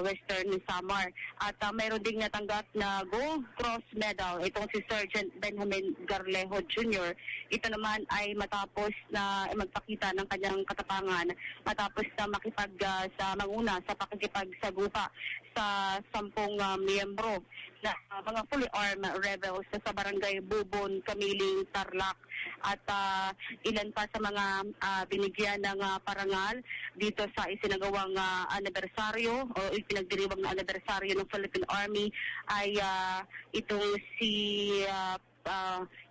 Western Samar. At mayroon ding natanggap na Gold Cross Medal itong si Sergeant Benjamin Garlejo Jr. Ito naman ay matapos na magpakita ng kanyang katapangan matapos na sa manguna sa pakikipagsagupa sa 10 miyembro na mga fully armed rebels sa barangay Bubon, Kamiling, Tarlac at ilan pa sa mga binigyan ng parangal dito sa isinagawang anibersaryo o ipinagdiriwang na anibersaryo ng Philippine Army ay itong si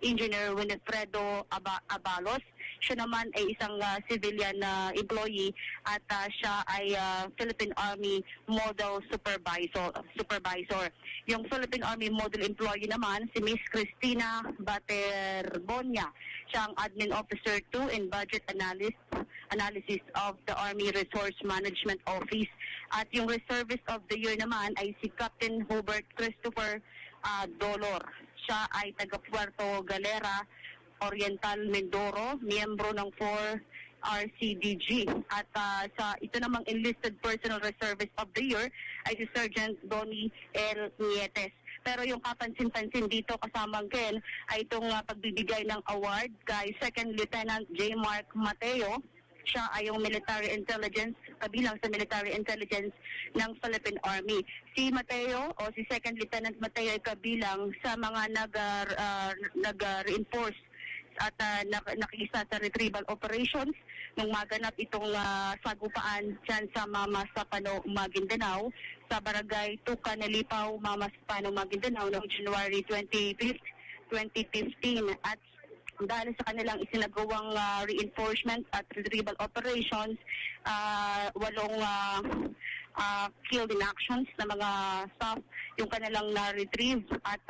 Engineer Winifredo Abalos. Siya naman ay isang civilian employee at siya ay Philippine Army Model Supervisor. Yung Philippine Army Model Employee naman, si Miss Cristina Baterbonia. Siya ang Admin Officer 2 in Budget Analysis of the Army Resource Management Office. At yung Reservist of the Year naman ay si Captain Hubert Christopher Dolor. Siya ay taga Puerto Galera, Oriental Mindoro, miyembro ng 4 RCDG. At ito namang Enlisted Personal Reservist of the Year ay si Sergeant Donnie L. Nietes. Pero yung kapansin-pansin dito kasamang Ken ay itong pagbibigay ng award kay Second Lieutenant J. Mark Mateo. Siya ay yung military intelligence, kabilang sa military intelligence ng Philippine Army. Si Mateo o si Second Lieutenant Mateo ay kabilang sa mga nag-reinforce at nakisa sa retrieval operations nung maganap itong sagupaan dyan sa Mamasapano, Maguindanao sa barangay Tuca, Nalipaw, Mamasapano, Maguindanao noong January 25, 2015 at dahil sa kanilang isinagawang reinforcement at retrieval operations, 8 killed in actions na mga staff yung kanilang na-retrieve at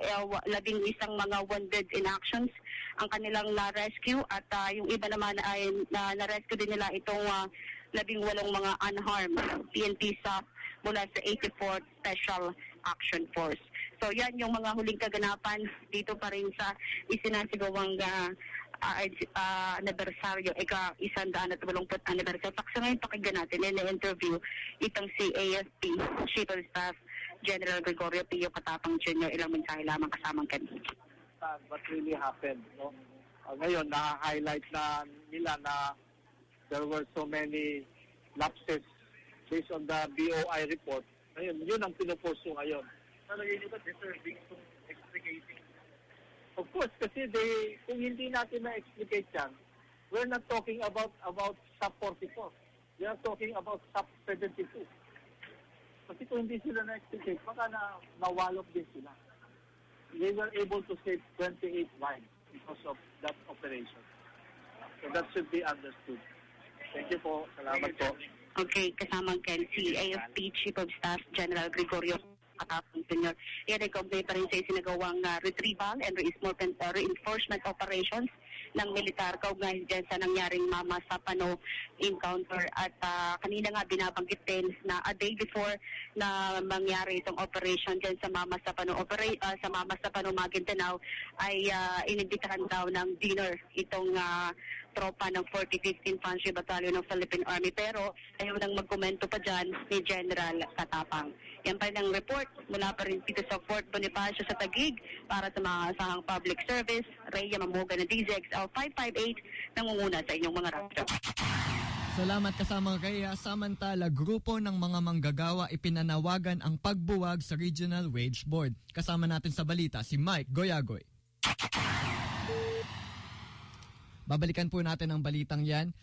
11 mga wounded in actions ang kanilang na-rescue at yung iba naman ay na-rescue din nila itong 18 mga unharmed PNP staff mula sa 84th Special Action Force. So yan yung mga huling kaganapan dito pa rin sa isinasigawang anibersaryo, ika-180 anibersaryo. Sa ngayon pakinggan natin in-interview itong si AFP Chief of Staff General Gregorio Pio Katapang Jr. Ilang mensahe lamang kasamang kanina. What really happened, no? Ngayon, na-highlight na nila na there were so many lapses based on the BOI report. Ngayon, yun ang pinuposto ngayon. Talaga yun ba deserving itong explicating? Of course, kasi kung hindi natin na-explicate yan, we're not talking about sub 44. We are talking about sub 72. Kasi kung hindi sila na-explicate, baka na mawalop din sila. They were able to save 28 lives because of that operation. So that should be understood. Thank you po. Salamat po. Okay, kasamang Ken, si AFP Chief of Staff General Gregorio Katapang Jr. Yan ay kaugnay pa rin sa isinagawang retrieval and reinforcement operations ng militar kaugnay dyan sa nangyaring Mamasapano encounter. At kanina nga binabanggit din na a day before na mangyari itong operation dyan sa Mamasapano, sa Mamasapano, Maguindanao ay inibitahan daw ng dinner itong tropa ng 45th Infantry Battalion ng Philippine Army. Pero ayaw nang magkomento pa dyan ni General Katapang. Yan pa rin ang report mula pa rin dito sa Fort Bonifacio sa Taguig para sa mga asahang public service. Rhea Mamoga na DZXL 558 nangunguna sa inyong mga radyo. Salamat kasama kay samantala grupo ng mga manggagawa ipinanawagan ang pagbuwag sa Regional Wage Board. Kasama natin sa balita si Mike Goyagoy. Babalikan po natin ang balitang yan.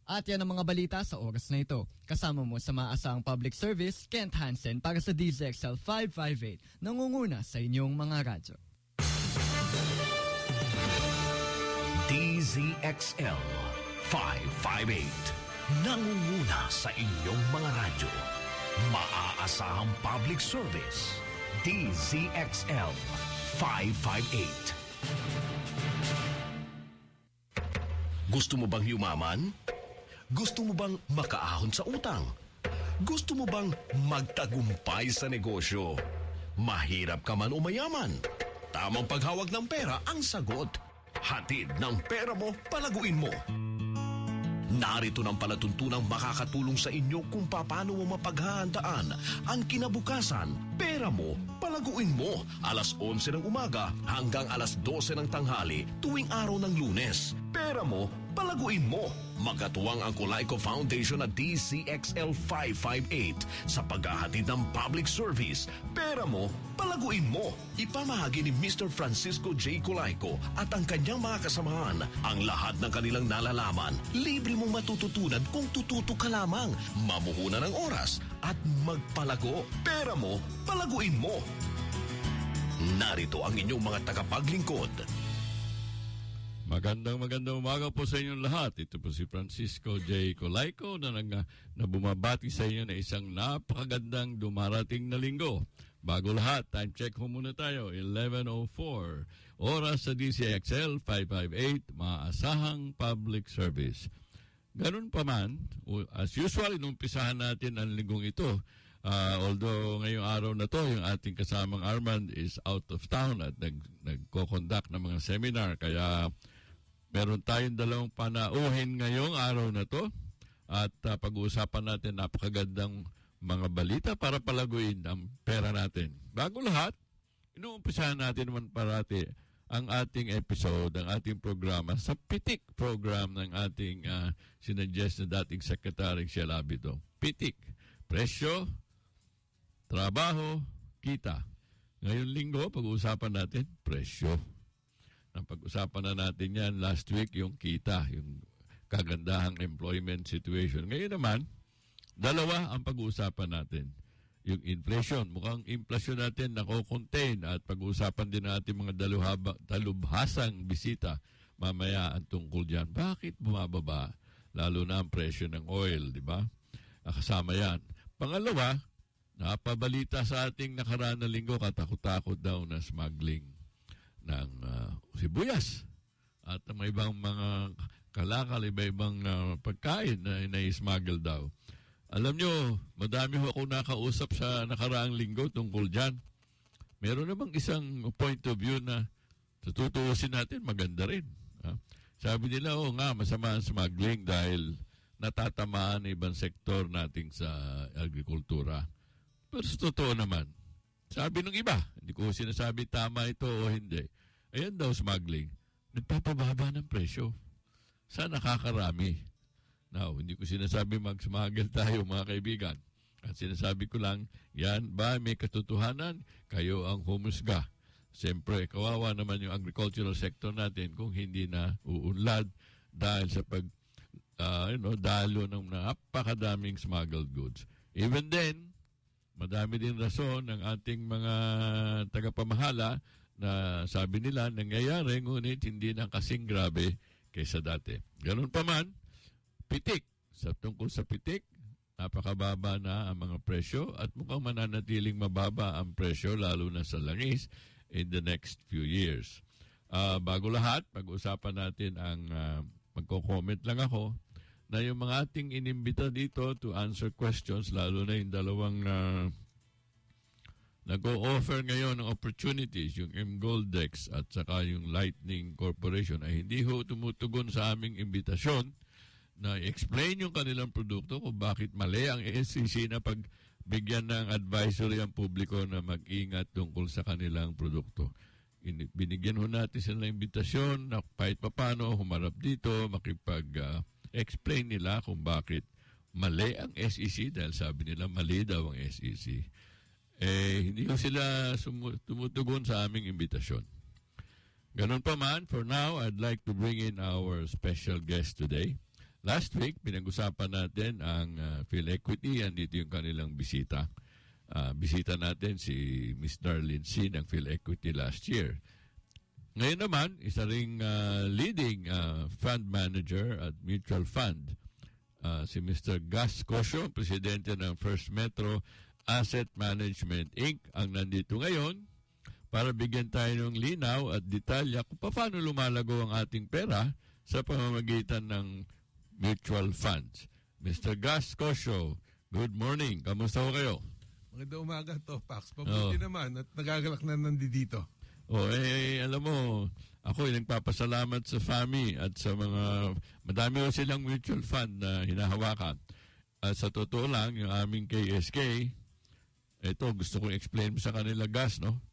At yan ang mga balita sa oras na ito. Kasama mo sa maaasahang public service, Kent Hansen para sa DZXL 558, nangunguna sa inyong mga radyo. DZXL 558, nangunguna sa inyong mga radyo. Maaasahang public service, DZXL 558. Gusto mo bang yumaman? Gusto mo bang makaahon sa utang? Gusto mo bang magtagumpay sa negosyo? Mahirap ka man o mayaman? Tamang paghawag ng pera ang sagot. Hatid ng pera mo, palaguin mo. Narito ng palatuntunang makakatulong sa inyo kung paano mo mapaghahandaan ang kinabukasan. Pera mo, palaguin mo. Alas 11 ng umaga hanggang alas 12 ng tanghali tuwing araw ng Lunes. Pera mo, palaguin mo. Magkatuwang ang Colayco Foundation at DCXL 558 sa paghahatid ng public service. Pera mo, palaguin mo. Ipamahagi ni Mr. Francisco J. Colayco at ang kanyang mga kasamahan ang lahat ng kanilang nalalaman. Libre mong matututunan kung tututo ka lamang, mamuhunan ng oras at magpalago. Pera mo, palaguin mo. Narito ang inyong mga tagapaglingkod. Magandang umaga po sa inyong lahat. Ito po si Francisco J. Colayco na bumabati sa inyo na isang napakagandang dumarating na linggo. Bago lahat, time check ho muna tayo, 11:04. Oras sa DCXL 558, maasahang public service. Ganun pa man, as usual, inumpisahan natin ang linggong ito. Although ngayong araw na to, yung ating kasamang Armand is out of town at nagko-conduct ng mga seminar. Kaya meron tayong dalawang panauhin ngayong araw na to. At pag-uusapan natin napakagandang mga balita para palaguin ang pera natin. Bago lahat, inuumpisahan natin naman parati ang ating episode, ang ating programa sa Pitik program ng ating sinuggest na dating Secretary Shell Abito. Pitik, presyo, trabaho, kita. Ngayong linggo, pag-uusapan natin, presyo. Pag-usapan na natin yan last week, yung kita, yung kagandahang employment situation. Ngayon naman, dalawa ang pag-uusapan natin. Yung inflation, mukhang inflation natin nako-contain at pag-uusapan din natin mga dalubhasang bisita mamaya ang tungkol dyan. Bakit bumababa? Lalo na ang presyo ng oil, di ba? Kasama yan. Pangalawa, napabalita sa ating nakaraan na linggo, katakot-takot daw na smuggling ng sibuyas at may ibang mga kalakal, iba-ibang pagkain na smuggle daw. Alam nyo, madami ho ako nakausap sa nakaraang linggo tungkol dyan. Meron namang isang point of view na tutuusin natin, maganda rin. Sabi nila, nga, masama ang smuggling dahil natatamaan ang ibang sektor nating sa agrikultura. Pero sa totoo naman, sabi ng iba, hindi ko sinasabi tama ito o hindi. Ayan daw smuggling, nagpapababa ng presyo. Sa nakakarami. Now, hindi ko sinasabi mag-smuggle tayo mga kaibigan. At sinasabi ko lang, yan ba may katotohanan? Kayo ang humusga. Siyempre, kawawa naman yung agricultural sector natin kung hindi na uunlad dahil sa dalo ng napakadaming smuggled goods. Even then, madami din rason ng ating mga tagapamahala na sabi nila nangyayari ngunit hindi na kasing grabe kaysa dati. Ganun pa man, pitik. Tungkol sa pitik, napakababa na ang mga presyo at mukhang mananatiling mababa ang presyo lalo na sa langis in the next few years. Bago lahat, pag-usapan natin ang magko-comment lang ako na yung mga ating inimbita dito to answer questions, lalo na yung dalawang nag-o-offer ngayon ng opportunities, yung M-Goldex at saka yung Lightning Corporation, ay hindi ho tumutugon sa aming imbitasyon na i-explain yung kanilang produkto kung bakit mali ang SEC na pagbigyan ng advisory ang publiko na mag-ingat tungkol sa kanilang produkto. Binigyan ho natin sila ng imbitasyon na kahit papano humarap dito, explain nila kung bakit mali ang SEC dahil sabi nila mali daw ang SEC. Hindi ko sila tumutugon sa aming imbitasyon. Ganun pa man, for now, I'd like to bring in our special guest today. Last week, pinag-usapan natin ang PhilEquity. Andito yung kanilang bisita. Bisita natin si Ms. Darlene C. ng PhilEquity last year. Ngayon naman, isa ring leading fund manager at mutual fund, si Mr. Gus Cosio, presidente ng First Metro Asset Management Inc. ang nandito ngayon para bigyan tayo ng linaw at detalya kung paano lumalago ang ating pera sa pamamagitan ng mutual funds. Mr. Gus Cosio, good morning. Kamusta ho kayo? Magandang umaga to, Pax. Pabuti naman at nagagalak na nandito. Alam mo, ako yung nagpapasalamat sa FAMI at sa mga, madami ko silang mutual fund na hinahawakan. At sa totoo lang, yung aming KSK, ito, gusto kong explain sa kanila, Gas, no?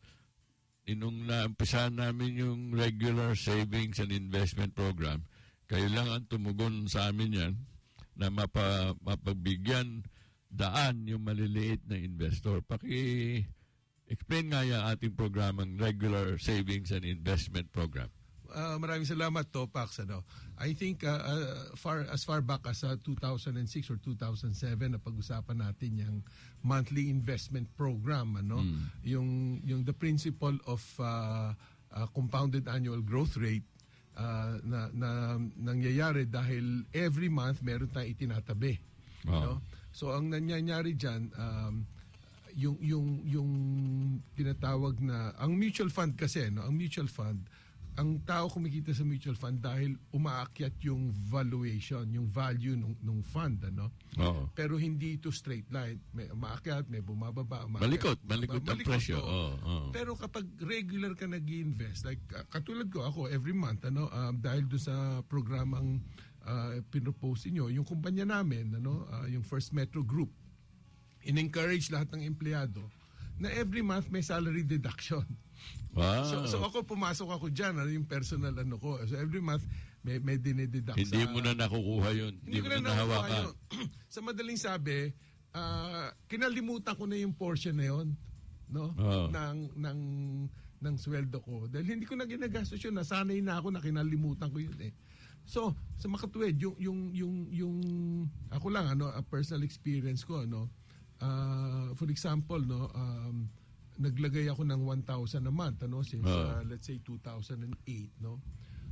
Nung naumpisahan namin yung regular savings and investment program, kayo lang ang tumugon sa amin yan na mapagbigyan daan yung maliliit na investor. Explain nga yung ating programang Regular Savings and Investment Program. Maraming salamat, Topax. I think as far back as 2006 or 2007 na pag-usapan natin yung monthly investment program, yung the principle of compounded annual growth rate na nangyayari dahil every month meron tayong itinatabi. No? So ang nangyayari diyan, yung tinatawag na ang mutual fund kasi, ang mutual fund, ang tao kumikita sa mutual fund dahil umaakyat yung valuation, yung value nung fund, Pero hindi ito straight line. May umaakyat, may bumababa, Malikot ang presyo. Pero kapag regular ka nag-invest, like katulad ko ako every month, dahil do sa programang pinropose niyo, yung kumpanya namin, yung First Metro Group, in-encourage lahat ng empleyado na every month may salary deduction. Wow. So ako pumasok ako diyan, yung personal ko. So every month may dinededuct. Hindi mo na nakukuha yun. Hindi ko na nakukuha yun. Sa madaling sabi, kinalimutan ko na yung portion na yun, ng sweldo ko. Dahil hindi ko na ginagastos yun, nasanay na ako na kinalimutan ko yun . So, sa makatuwid, yung ako lang, a personal experience ko, for example, naglagay ako ng 1,000 a month, since let's say 2008,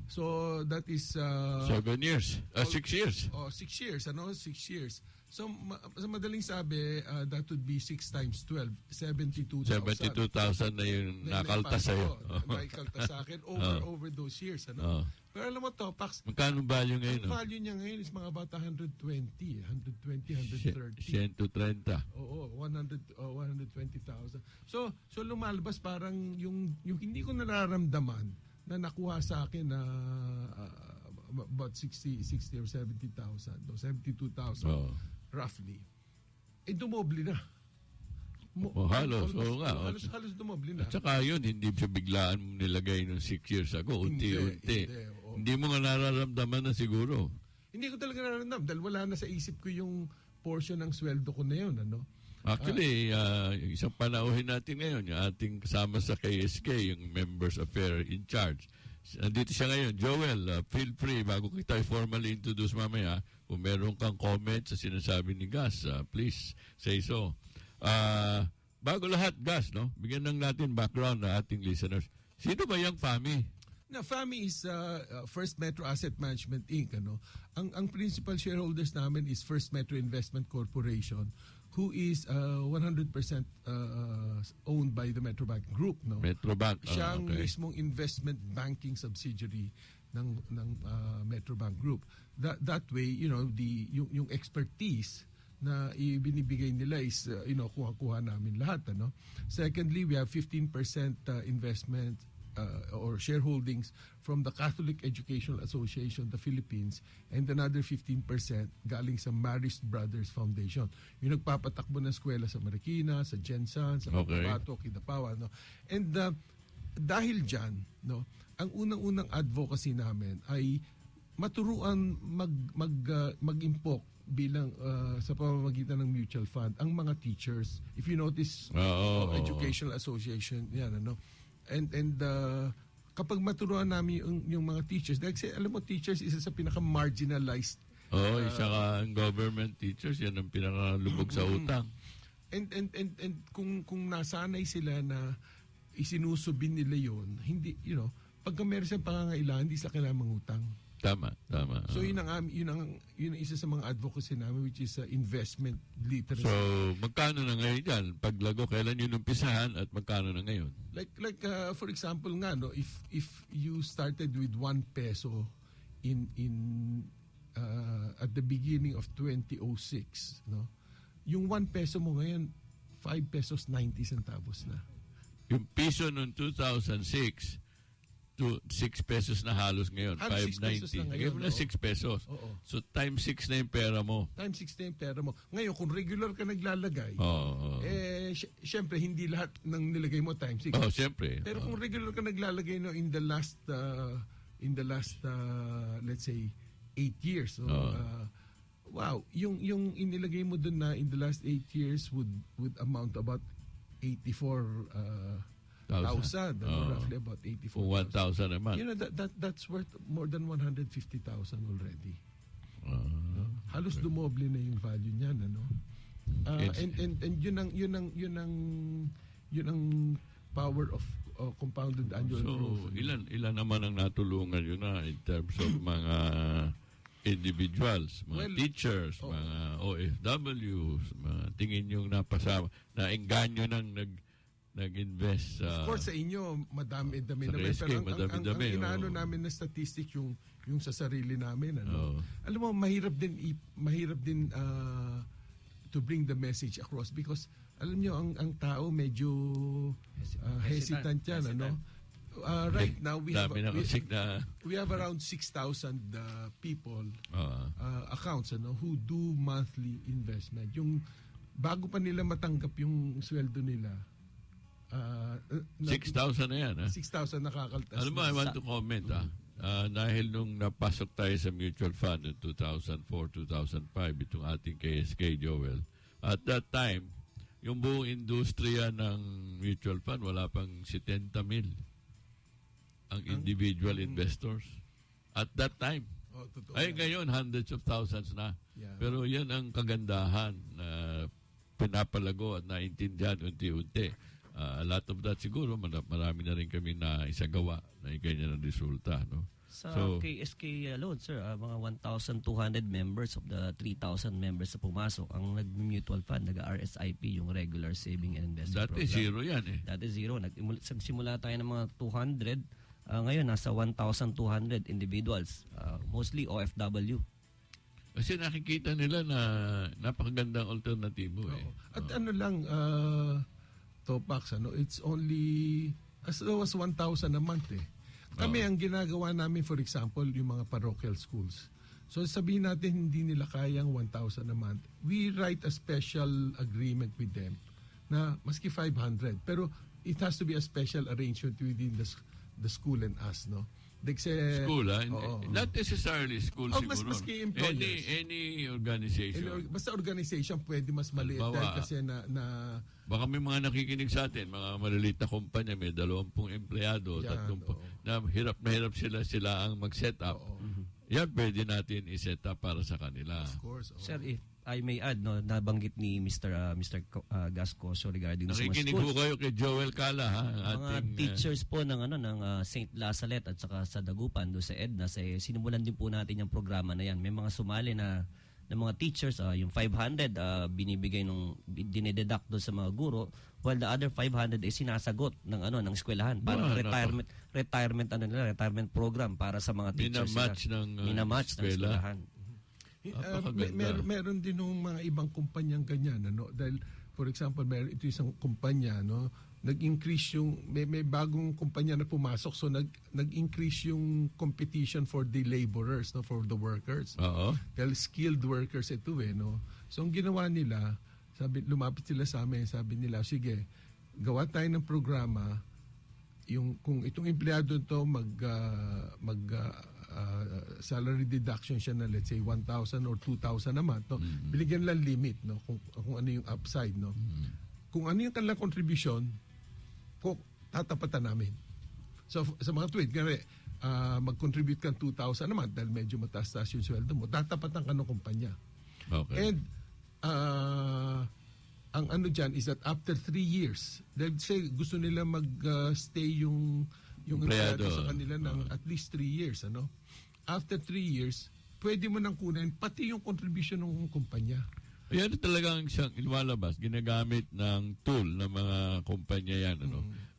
So that is 7 years. 6 years. 6 years, 6 years. So sa madaling sabi, that would be 6 times 12, 72,000. 72,000 na yung nakaltas sa'yo. Nakaltas sa akin over those years, Pero alam mo to, Pax, magkano value ngayon? Ang value niya ngayon is mga bata 120, 130. 130. Oo, 120,000. So lumalabas parang yung hindi ko nararamdaman na nakuha sa akin na about 60 or 70,000, 72,000 roughly. Dumoble na. Halos, oo nga. Halos dumoble na. At saka yun, hindi siya biglaan mo nilagay nung 6 years ago. Unti-unti. Hindi mo nga nararamdaman na siguro. Hindi ko talaga nararamdaman dahil wala na sa isip ko yung portion ng sweldo ko na yun. Actually, isang panauhin natin ngayon, yung ating kasama sa KSK, yung Members Affair in Charge. Nandito siya ngayon. Joel, feel free, bago kita formally introduce mamaya, kung meron kang comment sa sinasabi ni Gas, please say so. Bago lahat, Gas, bigyan lang natin background na ating listeners. Sino ba yung FAMI? Na FAMI is First Metro Asset Management Inc. Ang principal shareholders namin is First Metro Investment Corporation, who is 100% owned by the Metrobank Group. Metrobank. Siya ang mismong investment banking subsidiary ng Metrobank Group. That way, yung expertise na ibinibigay nila is kuha-kuha namin lahat. Secondly, we have 15% investment or shareholdings from the Catholic Educational Association of the Philippines, and another 15% galing sa Marist Brothers Foundation. Yung nagpapatakbo ng eskwela sa Marikina, sa Jensan, sa Cotabato, Kidapawan. And dahil dyan, ang unang-unang advocacy namin ay maturuan mag-impok bilang sa pamamagitan ng mutual fund ang mga teachers. If you notice, Educational Association, yan, And kapag maturuan namin yung mga teachers, dahil alam mo, teachers isa sa pinaka-marginalized. Saka ang government teachers, yan ang pinakalubog sa utang. And kung nasanay sila na isinusubin nila yon, hindi, pagka meron siyang pangangailangan, hindi sila kailangan mangutang. Tama. So yun ang isa sa mga advocacy namin, which is investment literacy. So magkano na ngayon yan? Paglago, kailan yun umpisahan at magkano na ngayon? Like for example nga, if you started with 1 peso in at the beginning of 2006, yung 1 peso mo ngayon 5 pesos 90 centavos na. Yung piso noong 2006 to 6 pesos na halos ngayon, 6 pesos 5.90. na ngayon, Ngayon mo na oo. 6 pesos. Oo. So times 6 na yung pera mo. Times 6 na yung pera mo. Ngayon, kung regular ka naglalagay, Oo. syempre, hindi lahat ng nilagay mo times 6. Oh, siyempre. Pero kung regular ka naglalagay no, in the last, let's say, 8 years, no, wow, yung inilagay mo dun na in the last 8 years would amount to about 84,000, roughly about 84,000. Kung 1,000 a month. You know, that's worth more than 150,000 already. No? Halos dumoble na yung value niyan, ano? And yun ang power of compounded annual growth. So, ilan naman ang natulungan yun na in terms of mga individuals, mga teachers, mga OFWs, mga tingin yung napasama, na engganyo nang nag-invest. Of course, sa inyo, madami-dami sa naman. rescue, Pero ang madami-dami, inaano namin na statistic yung sa sarili namin. Oo. Ano? Alam mo, mahirap din to bring the message across because alam nyo, ang tao medyo hesitant yan. Ano? Right now, we have around 6,000 people accounts who do monthly investment. Yung bago pa nila matanggap yung sweldo nila, 6,000 na yan. 6,000 nakakaltas. Alam mo, I want to comment. Dahil nung napasok tayo sa mutual fund in 2004-2005, itong ating KSK, Joel, at that time, yung buong industriya ng mutual fund, wala pang 70 mil ang individual investors. At that time. Ay, ngayon, hundreds of thousands na. Yeah. Pero yan ang kagandahan na pinapalago at naintindihan unti-unti. A lot of that siguro, marami na rin kami na isagawa na ganyan ang resulta. No? Sa KSK alone, sir, mga 1,200 members of the 3,000 members na pumasok ang nag-mutual fund, nag-RSIP, yung regular saving and investment program. Dati zero yan eh. Dati zero. Nagsimula tayo ng mga 200. Ngayon, nasa 1,200 individuals. Mostly OFW. Kasi nakikita nila na napakagandang alternatibo eh. At ano lang, Topax, it's only as low as 1,000 a month eh. Kami ang ginagawa namin, for example, yung mga parochial schools. So sabihin natin hindi nila kayang 1,000 a month. We write a special agreement with them na maski 500. Pero it has to be a special arrangement within the school and us, no? School, not necessarily school siguro. Maski employers. Any organization. Basta organization, pwede mas maliit dahil kasi na baka may mga nakikinig sa atin, mga maliliit na kumpanya, may 20 empleyado, 30, na hirap sila ang mag-set up. Yan pwede natin i-set up para sa kanila. Of course. Sir, if I may add, no, nabanggit ni Mr. Gascoso regarding sa mga nakikinig schools. po kayo kay Joel Cala, ha? Mga teachers po ng St. Lazalet at saka sa Dagupan, do sa EDNA, sinimulan din po natin yung programa na yan. May mga sumali na mga teachers, yung 500 binibigay dinededuct doon sa mga guro, while the other 500 ay sinasagot ng eskwelahan para retirement program para sa mga teachers. Minamatch ng eskwelahan. Meron din ng mga ibang kumpanyang ganyan, dahil for example, ito isang kumpanya, nag-increase yung may bagong kumpanya na pumasok, so nag-increase yung competition for the laborers, for the workers. Dahil skilled workers ito so ang ginawa nila, lumapit sila sa amin, sabi nila, sige, gawa tayo ng programa, kung itong empleyado to salary deduction siya na let's say 1,000 or 2,000 a month, binigyan lang limit, kung ano yung upside, kung ano yung kanilang contribution, tatapatan namin. So sa mga tweet, mag-contribute kang 2,000 a month dahil medyo mataas-taas yung sweldo mo, tatapatan ka ng kumpanya. Okay. And ang dyan is that after 3 years, dahil say gusto nila mag-stay yung empleyado sa kanila ng at least 3 years, After 3 years, pwede mo nang kunin pati yung contribution ng kumpanya. Yan talagang siyang inwalabas, ginagamit ng tool ng mga kumpanya yan,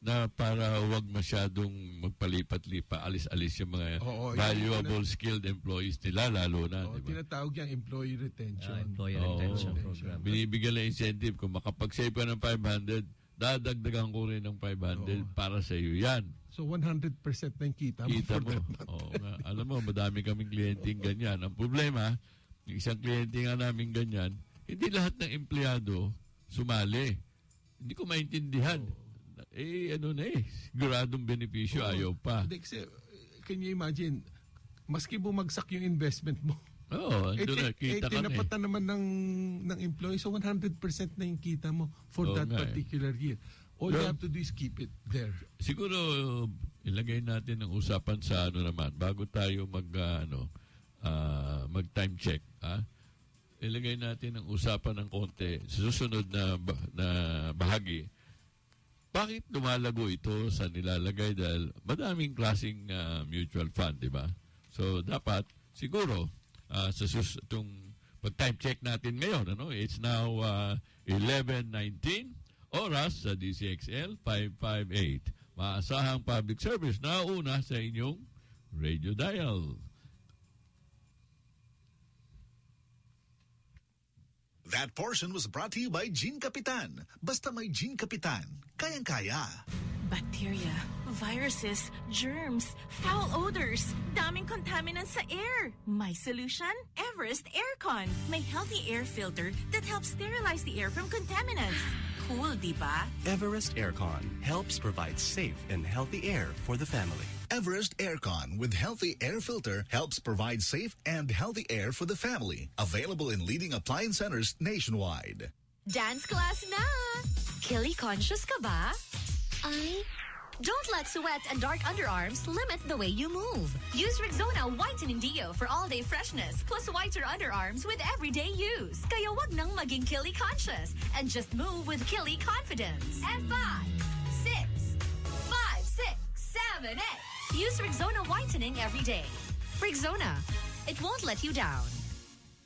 na para huwag masyadong magpalipat-lipa, alis-alis yung mga valuable skilled employees nila, lalo na. Diba? Tinatawag yan employee retention. Employee retention program. Binibigyan ng incentive. Kung makapag-save ka ng 500, dadagdagan ko rin ng 500 para sa iyo yan. So 100% na yung kita mo Kita for mo. that month. Oo nga. Alam mo, madami kaming kliyenteng ganyan. Ang problema, yung isang kliyente nga namin ganyan, hindi lahat ng empleyado sumali. Hindi ko maintindihan. Siguradong benepisyo, ayaw pa. Hindi, kasi, can you imagine, maski bumagsak yung investment mo, Oo, ando na, kita ka na eh. tinapatan naman ng employee, so 100% na yung kita mo for Oo that nga eh. particular year. All you have to do is keep it there. Siguro, ilagay natin ang usapan sa naman, bago tayo mag-time check. Ilagay natin ang usapan ng konti sa susunod na bahagi. Bakit lumalago ito sa nilalagay? Dahil madaming klaseng mutual fund, di ba? So, dapat, siguro, itong pag-time check natin ngayon, it's now 11:19, oras sa DCXL 558. Maasahang public service na una sa inyong radio dial. That portion was brought to you by Gene Capitan. Basta may Gene Capitan, kayang-kaya. Bacteria, viruses, germs, foul odors, daming contaminants sa air. My solution? Everest Aircon. May healthy air filter that helps sterilize the air from contaminants. Cool, di ba? Everest Aircon helps provide safe and healthy air for the family. Everest Aircon with healthy air filter helps provide safe and healthy air for the family. Available in leading appliance centers nationwide. Dance class na! Kili conscious ka ba? Don't let sweat and dark underarms limit the way you move. Use Rexona Whitening Deo for all-day freshness plus whiter underarms with everyday use. Kaya wag nang maging Kili conscious and just move with Kili confidence. And 5, 6, 7, 8. Use Rexona Whitening every day. Rexona, it won't let you down.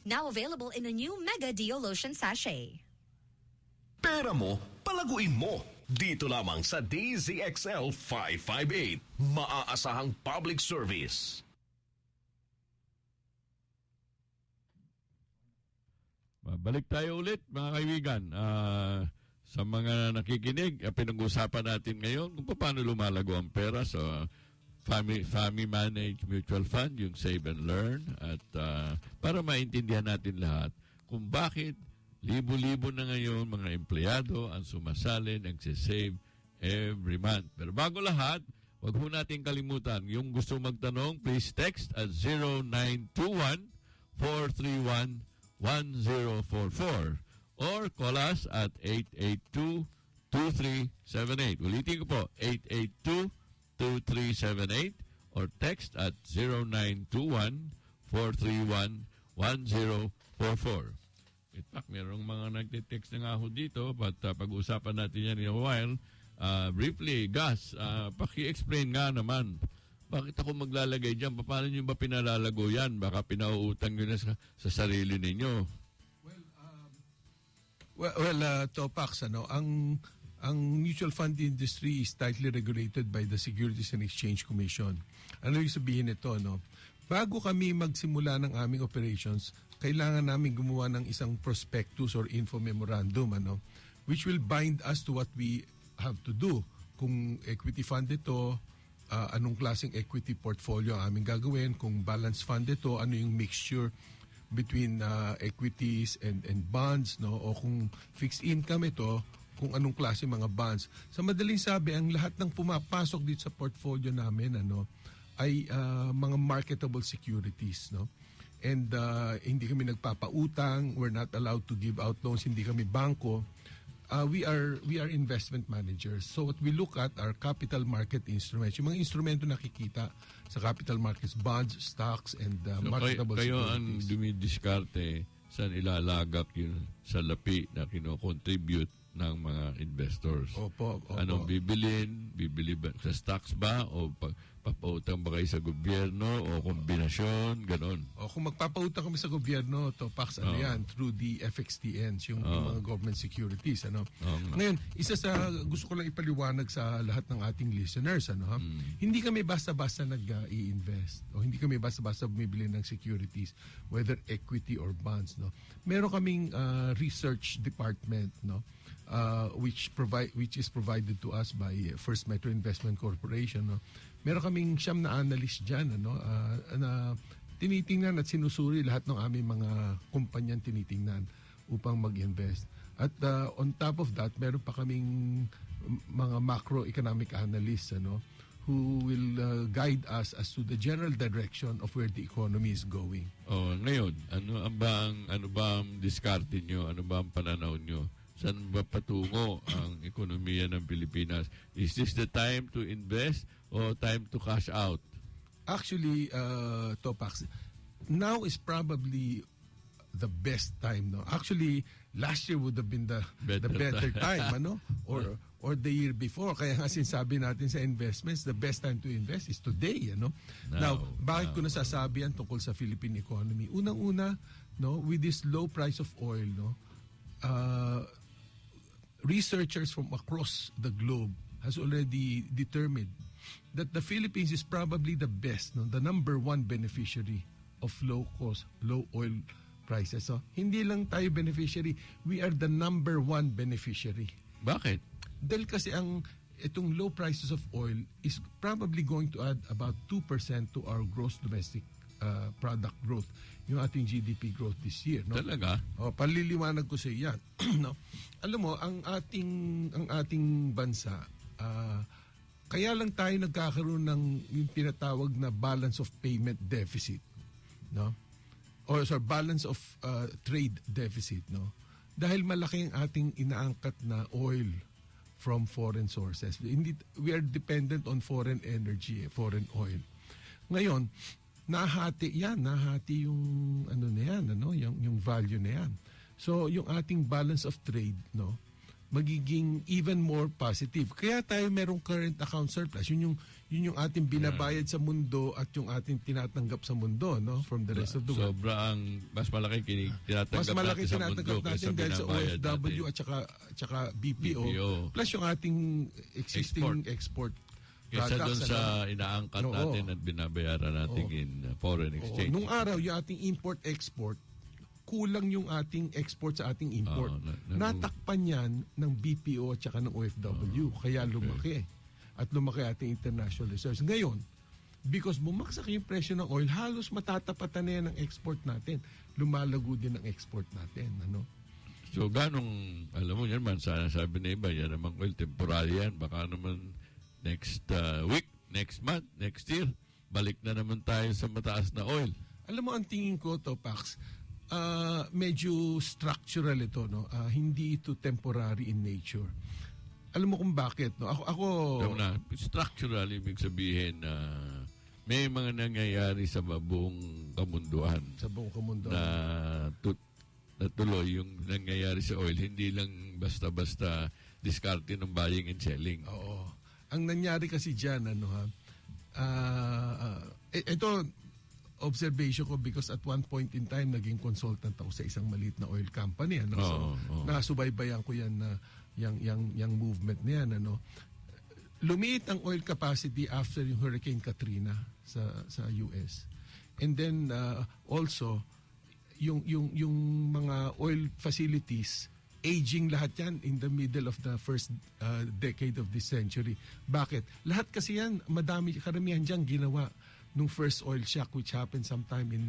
Now available in a new Mega Deo Lotion Sachet. Pera mo, palaguin mo. Dito lamang sa DZXL 558. Maaasahang public service. Balik tayo ulit, mga kaibigan. Sa mga nakikinig, pinag-usapan natin ngayon kung paano lumalago ang pera sa family managed mutual fund, yung Save and Learn, at para maintindihan natin lahat kung bakit libo-libo na ngayon mga empleyado ang sumasali, nagsisave every month. Pero bago lahat, wag ho natin kalimutan, yung gusto magtanong, please text at 0921-431-1044 or call us at 882-2378. Ulitin ko po, 882-2378 or text at 0921-431-1044. In fact, merong mga nagtitext na nga ho dito, but pag-usapan natin yan in a while. Briefly, Gus, paki-explain nga naman, bakit ako maglalagay dyan? Paano nyo ba pinalalago yan? Baka pinauutang nyo na sa sarili ninyo. Topax, ang mutual fund industry is tightly regulated by the Securities and Exchange Commission. Ano yung sabihin nito, no? Bago kami magsimula ng aming operations, kailangan namin gumawa ng isang prospectus or info memorandum, which will bind us to what we have to do. Kung equity fund ito, anong klaseng equity portfolio ang aming gagawin, kung balance fund ito, ano yung mixture between equities and bonds, no? O kung fixed income ito, kung anong klase mga bonds. Sa madaling sabi, ang lahat ng pumapasok dito sa portfolio namin ay mga marketable securities, no? And hindi kami nagpapautang, we're not allowed to give out loans, hindi kami bangko. We are investment managers. So what we look at are capital market instruments. Yung mga instrumento nakikita sa capital markets, bonds, stocks, and marketable kayo securities. Ang dumidiskarte saan ilalagak yun sa lapi na kino-contribute ng mga investors. Opo. Anong bibilin? Bibili ba sa stocks ba? O papautang ba kayo sa gobyerno? O kombinasyon? Ganon. O kung magpapautang kami sa gobyerno, Topax, yan, through the FXTNs, yung mga government securities. Ngayon, isa sa gusto ko lang ipaliwanag sa lahat ng ating listeners, hindi kami basta-basta nag-i-invest o hindi kami basta-basta bumibili ng securities, whether equity or bonds. Meron kaming research department, which is provided to us by First Metro Investment Corporation, no? Meron kaming 9 na analyst diyan, ano, na tinitingnan at sinusuri lahat ng aming mga kumpanyang tinitingnan upang mag-invest. At on top of that, meron pa kaming mga macroeconomic analysts, ano, who will guide us as to the general direction of where the economy is going. Oh, ngayon, ano ba ang diskarte nyo? Ano ba ang pananaw nyo? Saan ba patungo ang ekonomiya ng Pilipinas? Is this the time to invest or time to cash out? Actually, Topax, now is probably the best time, no? Actually, last year would have been the better time, ano? Or the year before. Kaya nga sinasabi natin sa investments, the best time to invest is today, ano? Now, bakit ko nasasabi yan tungkol sa Philippine economy? Unang-una, no, with this low price of oil, no, researchers from across the globe has already determined that the Philippines is probably the best, no, the number one beneficiary of low cost, low oil prices. So, hindi lang tayo beneficiary, we are the number one beneficiary. Bakit? Dahil kasi itong low prices of oil is probably going to add about 2% to our gross domestic product growth, yung ating GDP growth this year, no? Talaga? Paliliwanag ko sa iyan. No? Alam mo, ang ating bansa, kaya lang tayo nagkakaroon ng yung tinatawag na balance of payment deficit, no? Or sorry, balance of trade deficit, no? Dahil malaki ang ating inaangkat na oil from foreign sources. We are dependent on foreign energy, foreign oil. Ngayon, nahati yung ano na yan, ano, yung value na yan. So, yung ating balance of trade, no, magiging even more positive. Kaya tayo merong current account surplus. Yun yung ating binabayad sa mundo at yung ating tinatanggap sa mundo, no, from the rest of the world. Sobrang mas malaki tinatanggap natin sa mundo kaysa dahil sa OFW natin. at saka BPO, plus yung ating existing export kaysa doon products, sa inaangkat natin at binabayaran natin in foreign exchange. Nung araw, yung ating import-export, kulang yung ating export sa ating import. Natakpan yan ng BPO at saka ng OFW. Kaya lumaki. At lumaki ating international reserves. Ngayon, because bumagsak yung presyo ng oil, halos matatapatan na yan ng export natin. Lumalago din ang export natin. Ano? So, ganong, alam mo yan man, sana sabi na iba, yan naman oil, temporary yan. Baka naman next week, next month, next year, balik na naman tayo sa mataas na oil. Alam mo, ang tingin ko, Topax, medyo structural ito, no? Hindi ito temporary in nature. Alam mo kung bakit, no? Ako structural, ibig sabihin na may mga nangyayari sa buong kamunduan. Sa buong kamunduan. Na tuloy yung nangyayari sa oil, hindi lang basta-basta diskarte ng buying and selling. Oo. Ang nangyari kasi dyan, ano ha, ito, observation ko because at one point in time, naging consultant ako sa isang maliit na oil company. Ano? So, nasubaybayan ko yan na yung movement na yan. Ano? Lumiit ang oil capacity after yung Hurricane Katrina sa US. And then also, yung mga oil facilities, aging lahat yan in the middle of the first decade of this century. Bakit? Lahat kasi yan, karamihan dyan ginawa nung first oil shock which happened sometime in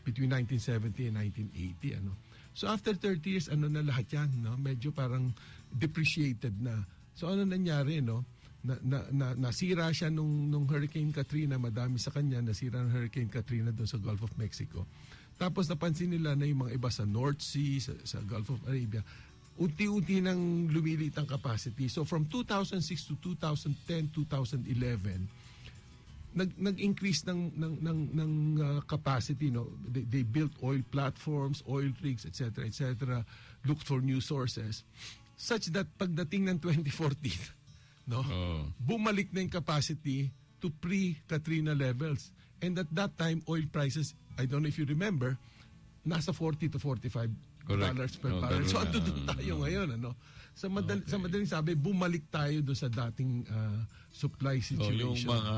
between 1970 and 1980. Ano? So after 30 years, ano na lahat yan? No? Medyo parang depreciated na. So ano nangyari? No? Nasira siya nung Hurricane Katrina, madami sa kanya, nasira ng Hurricane Katrina doon sa Gulf of Mexico. Tapos napansin nila na yung mga iba sa North Sea, sa Gulf of Arabia, unti-unti nang lumilit ang capacity. So from 2006 to 2010, 2011, nag-increase ng capacity, no. They built oil platforms, oil rigs, etc., looked for new sources, such that pagdating ng 2014, no, bumalik na yung capacity to pre-Katrina levels. And at that time, oil prices, I don't know if you remember, nasa $40 to $45 per barrel. So ando doon tayo ngayon, ano? Sa madaling sabi, bumalik tayo doon sa dating supply situation. So yung mga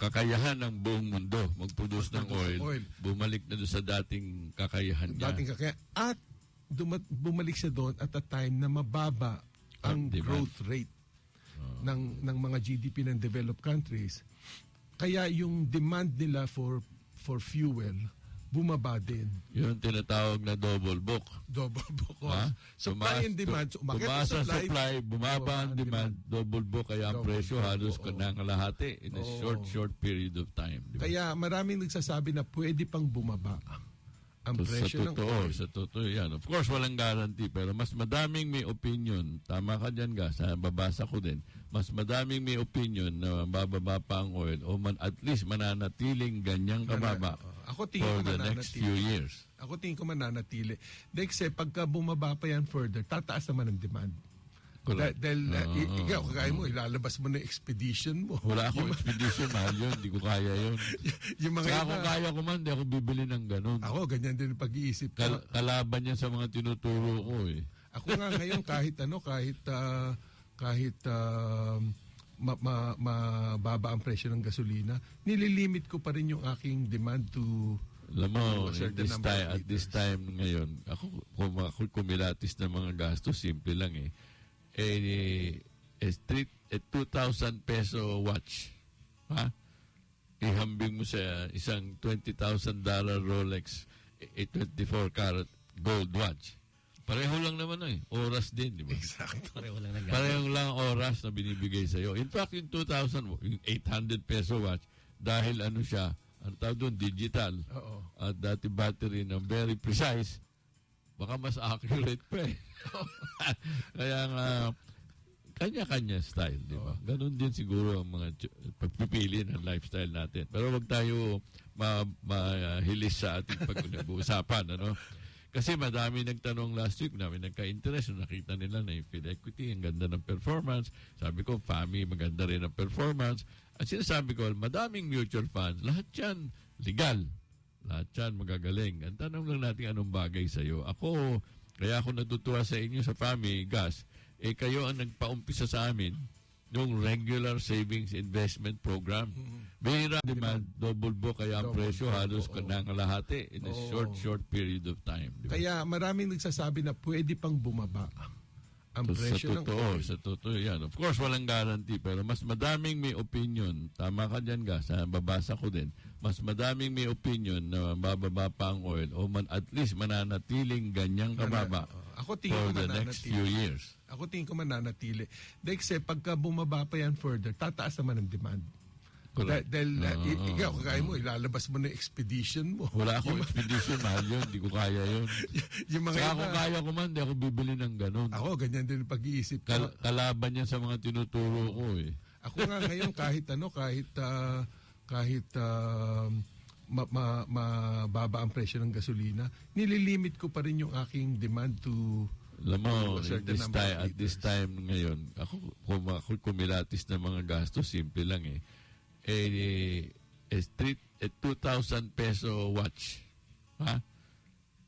kakayahan ng buong mundo magproduce ng oil, bumalik na doon sa dating kakayahan niya. Dating kakayahan. At bumalik siya doon at a time na mababa ang Demand. growth rate ng mga GDP ng developed countries. Kaya yung demand nila for fuel bumaba din. Yun tinatawag na double book. Double book. Ha? Supply and demand. Tumaas ang supply, bumaba ang demand, double book, kaya ang presyo halos nangalahati in a short period of time. Diba? Kaya maraming nagsasabi na pwede pang bumaba ang presyo ng oil. Sa totoo yan. Of course, walang guarantee, pero mas madaming may opinion, tama ka dyan, Gas, babasa ko din, mas madaming may opinion na bababa pa ang oil o at least mananatiling ganyang kababa for the next few years. Ako tingin ko mananatili. Kasi pagka bumaba pa yan further, tataas naman ang demand. Dahil ikaw, kagaya mo, ilalabas mo na expedition mo. Wala akong expedition, mahal yun. Hindi ko kaya yun. Saka kung kaya ko man, di ako bibili ng ganun. Ako, ganyan din pag-iisip ko. Kalaban yan sa mga tinuturo ko eh. Ako nga ngayon, kahit mababa ang presyo ng gasolina, nililimit ko pa rin yung aking demand to alam mo, at this time ngayon, ako kumilatis ng mga gastos, simple lang eh. A 2,000 peso watch, ha? Ihambing mo sa isang $20,000 Rolex, a 24 karat gold watch. Pareho lang naman oras din, di ba? Exacto. Pareho lang oras na binibigay sa'yo. In fact, yung 2,000, yung 800 peso watch, dahil siya, ang tawag doon, digital, at dati battery na very precise, baka mas accurate pa eh. Kaya nga, kanya-kanya style, di ba? Ganon din siguro ang mga pagpipili ng lifestyle natin. Pero wag tayo mahilis sa ating pag-uusapan, ano? Kasi madami nagtanong last week, madami nagka-interest, nakita nila na yung Fidequity, ang ganda ng performance. Sabi ko, FAMI, maganda rin ang performance. At sinasabi ko, madaming mutual funds, lahat yan legal. Lahat yan magagaling. Ang tanong lang natin anong bagay sa'yo. Kaya ako natutuwa sa inyo sa FAMI, Gas, kayo ang nagpaumpisa sa amin yung regular savings investment program. Bihira demand, double book, kaya ang presyo halos nangalahati in a short period of time. Diba? Kaya maraming nagsasabi na pwede pang bumaba ang presyo ng oil. Sa totoo yan. Of course, walang guarantee, pero mas madaming may opinion, tama ka dyan, Gas, babasa ko din, mas madaming may opinion na bababa pa ang oil o at least mananatiling ganyang kababa for the next few years. Ako tingin ko mananatili. Kasi pagka bumaba pa yan further, tataas naman ang demand. Dahil ikaw, kagaya mo, ilalabas mo na expedition mo. Wala akong expedition, mahal yun. Hindi ko kaya yun. Saka kung kaya ko man, di ako bibili ng ganun. Ako, ganyan din pag-iisip ko. Kalaban yan sa mga tinuturo ko eh. Ako nga ngayon, kahit mababa ang presyo ng gasolina, nililimit ko pa rin yung aking demand to alam mo, at this time ngayon, ako kumilatis ng mga gastos, simple lang eh. A 2,000 peso watch, ha?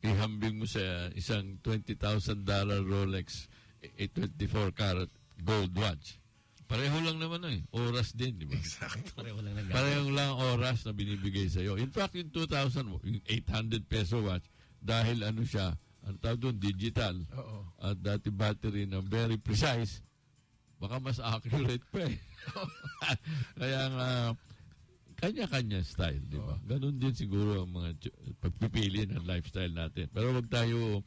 Ihambing mo sa isang $20,000 Rolex, a 24 karat gold watch. Pareho lang naman oras din, di ba? Exacto. Pareho lang oras na binibigay sa'yo. In fact, yung 2,000, yung 800 peso watch, dahil siya, ang tawag doon, digital, at dati battery na very precise, baka mas accurate pa eh. Kaya nga, kanya-kanya style, di ba? Ganon din siguro ang mga pagpipili ng lifestyle natin. Pero wag tayo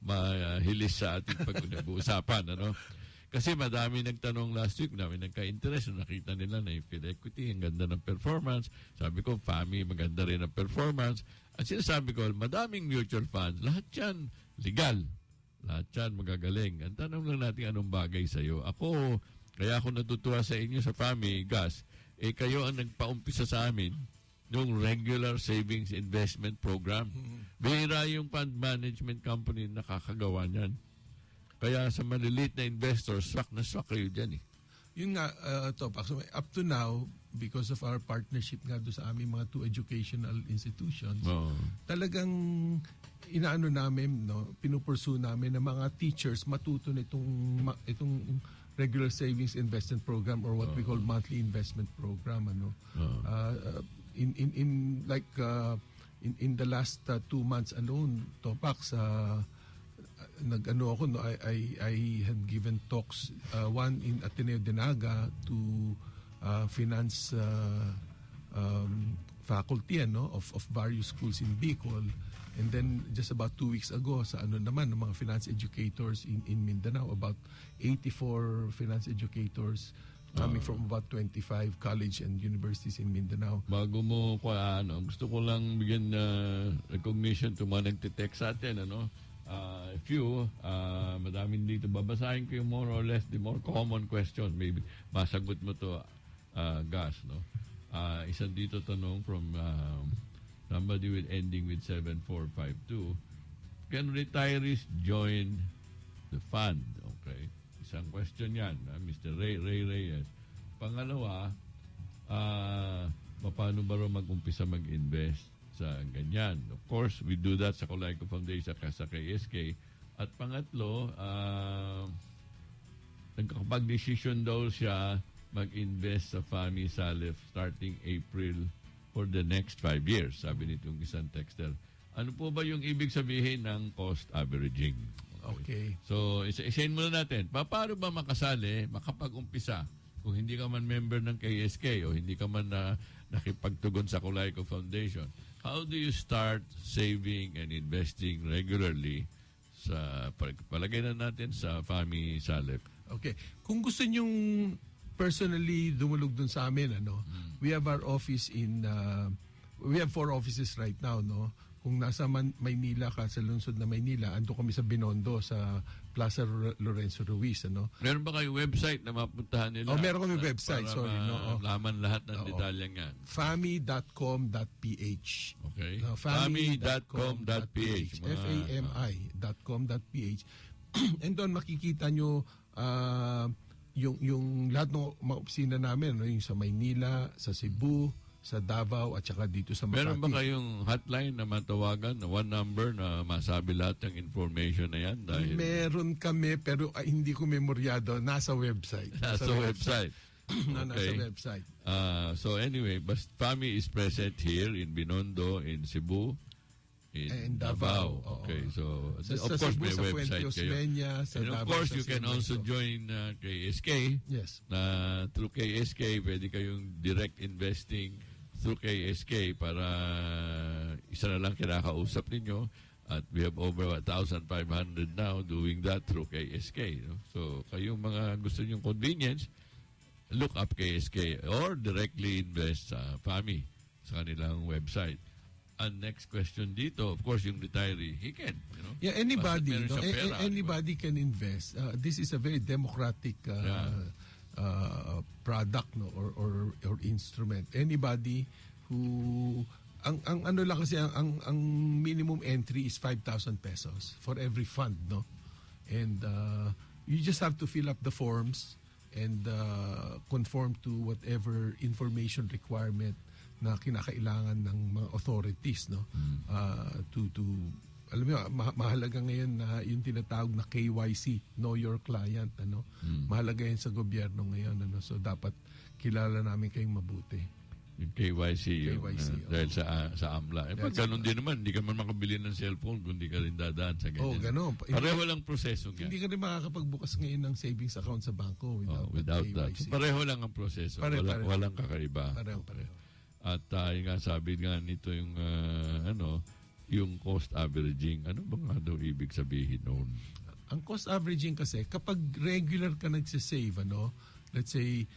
mahilis sa ating pag-uusapan, ano? Kasi madami nagtanong last week, madami nagka-interest, nakita nila na yung Fidequity, ang ganda ng performance. Sabi ko, FAMI, maganda rin ang performance. At sinasabi ko, madaming mutual funds, lahat yan legal. Lahat yan magagaling. Ang tanong lang natin anong bagay sa'yo. Kaya ako natutuwa sa inyo sa FAMI, Gas, kayo ang nagpaumpisa sa amin yung regular savings investment program. Bihira yung fund management company nakakagawa niyan. Kaya sa maliliit na investors, swak na swak kayo dyan eh. Yun nga, Topak. So, up to now, because of our partnership nga doon sa aming mga two educational institutions, talagang inaano namin, pinupursue namin na mga teachers matuto itong regular savings investment program or what we call monthly investment program. In the last 2 months alone, Topak, nag-ano ako, no, I had given talks, one in Ateneo de Naga to finance faculty of various schools in Bicol. And then just about 2 weeks ago sa naman ng mga finance educators in Mindanao, about 84 finance educators coming from about 25 college and universities in Mindanao. Bago mo gusto ko lang bigyan recognition to mga nagte-text sa atin, madaming dito. Babasahin ko yung more or less the more common questions. Maybe masagot mo to, Gas, no? Isang dito tanong from somebody with ending with 7452. Can retirees join the fund? Okay. Isang question yan, Mr. Ray Reyes. Pangalawa, paano ba rin mag-umpisa mag-invest sa ganyan? Of course, we do that sa Colayco Foundation sa KSK. At pangatlo, nagkakapag-decision daw siya mag-invest sa FAMI Salif starting April for the next 5 years, sabi nitong isang texter. Ano po ba yung ibig sabihin ng cost averaging? Okay. So, isahin muna natin. Paano ba makasali, makapag-umpisa kung hindi ka man member ng KSK o hindi ka man nakipagtugon sa Colayco Foundation? How do you start saving and investing regularly sa, palagay na natin sa FAMI Salif? Okay. Kung gusto nyong personally dumulog dun sa amin, we have our office we have 4 offices right now, no? Kung nasa Maynila ka, sa lungsod na Maynila, ando kami sa Binondo, sa Plaza Lorenzo Ruiz, Meron ba kayong website na mapuntahan nila? Meron kami website, sorry. Laman lahat ng detalyang yan. fami.com.ph. Okay. fami.com.ph. fami.com.ph. And doon makikita nyo yung lahat ng mga opisina namin, yung sa Maynila, sa Cebu, sa Davao, at saka dito sa Makati. Meron ba kayong hotline na matawagan, na one number na masabi lahat ng information na yan? Dahil meron kami, pero hindi ko memoryado. Nasa website. Nasa website. Okay. Nasa website. So anyway, FAMI is present here in Binondo, in Cebu, in Davao. Okay, so of course may website kayo. And of course you can also join KSK. Yes. Through KSK, pwede kayong direct investing through KSK para isa na lang kinakausap ninyo. At we have over 1,500 now doing that through KSK. So kayong mga gusto nyong convenience, look up KSK or directly invest sa FAMI sa kanilang website. And next question dito, of course, yung retiree, he can, Yeah, anybody, anybody can invest. This is a very democratic product, or instrument. Anybody who ang ano lang kasi ang minimum entry is 5,000 pesos for every fund, no? And you just have to fill up the forms and conform to whatever information requirement na kinakailangan ng mga authorities, no? To alam mo, mahalaga ngayon na yung tinatawag na KYC, know your client, mahalaga yan sa gobyerno ngayon, so dapat kilala namin kayong mabuti. Yung KYC, dahil sa AMLA. Pag ganun din naman, hindi ka man makabili ng cellphone kung hindi ka rin dadaan sa ganyan. Ganun. Pareho lang proseso nga. Hindi ka rin makakapagbukas ngayon ng savings account sa bangko without that. So, pareho lang ang proseso. Walang kakaiba. Pareho. At yung nga sabi nga nito yung yung cost averaging. Ano ba nga daw ibig sabihin noon? Ang cost averaging kasi kapag regular ka nagsisave, let's say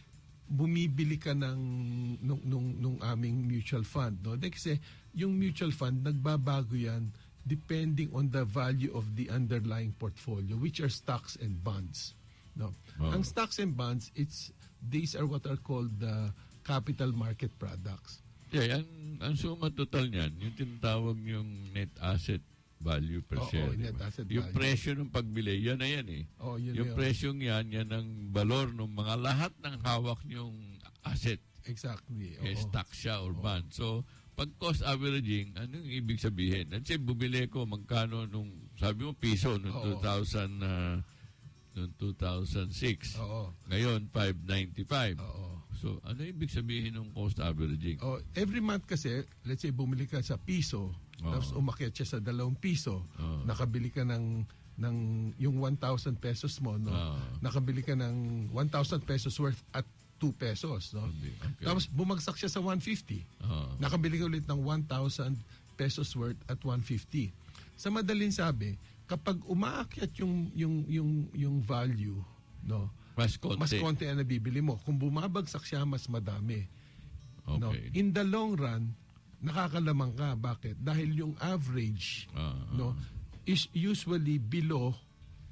bumibili ka nung aming mutual fund, no? Kasi yung mutual fund nagbabago yan depending on the value of the underlying portfolio, which are stocks and bonds, no? Ang stocks and bonds, these are what are called capital market products. Yeah, ang suma total niyan, yung tinatawag yung net asset value per share. Net asset yung value. Presyo ng pagbili, yan na yan eh. Yung presyong yan ang valor ng mga lahat ng hawak niyong asset. Exactly. Stock siya or bond. So, pag cost averaging, anong ibig sabihin? Kasi bumili ko magkano nung, sabi mo piso, nung 2006. Ngayon, 595. So, ano ibig sabihin ng cost averaging? Every month kasi, let's say bumili ka sa piso, tapos umakyat siya sa 2 piso, nakabili ka ng yung 1,000 pesos mo, no? Nakabili ka ng 1,000 pesos worth at 2 pesos, no? Okay. Tapos bumagsak siya sa 150. Nakabili ka ulit ng 1,000 pesos worth at 150. Sa madaling sabi, kapag umaakyat yung value, no? Mas konti ang nabibili mo. Kung bumabagsak siya, mas madami. Okay. No? In the long run, nakakalamang ka. Bakit? Dahil yung average, no, is usually below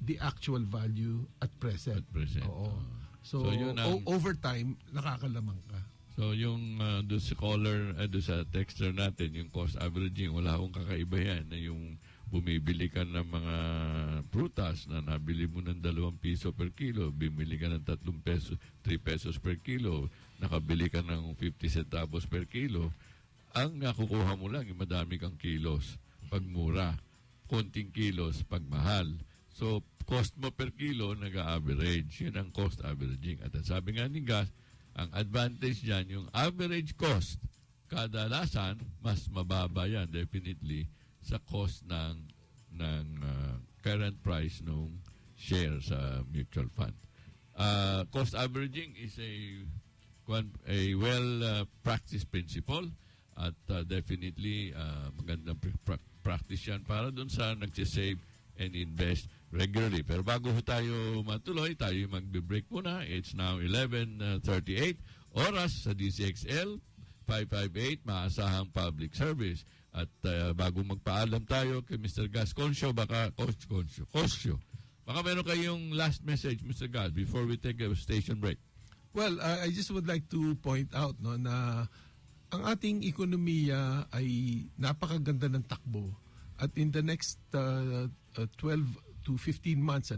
the actual value at present. Oo. So yun over time, nakakalamang ka. So yung doon sa caller, doon sa texter natin, yung cost averaging, wala akong kakaiba yan. Na yung bumibili ka ng mga prutas na nabili mo ng 2 piso per kilo, bumili ka ng 3 pesos per kilo, nakabili ka ng 50 centavos per kilo, ang nakukuha mo lang yung madami kang kilos pag mura, konting kilos pag mahal. So, cost mo per kilo, nag-average. Yun ang cost averaging. At sabi nga ni Gas, ang advantage dyan, yung average cost, kadalasan, mas mababa yan, definitely, sa cost ng current price ng share sa mutual fund. Cost averaging is a well-practiced principle at definitely magandang practice yan para dun sa nagsisave and invest regularly. Pero bago tayo matuloy, tayo magbe-break muna. It's now 11:38. Oras sa DCXL 558, maasahang public service. At bago magpaalam tayo kay Mr. Gas Concio, baka meron kayong last message, Mr. Gas, before we take a station break. Well, I just would like to point out, no, na ang ating ekonomiya ay napakaganda ng takbo. At in the next 12 to 15 months,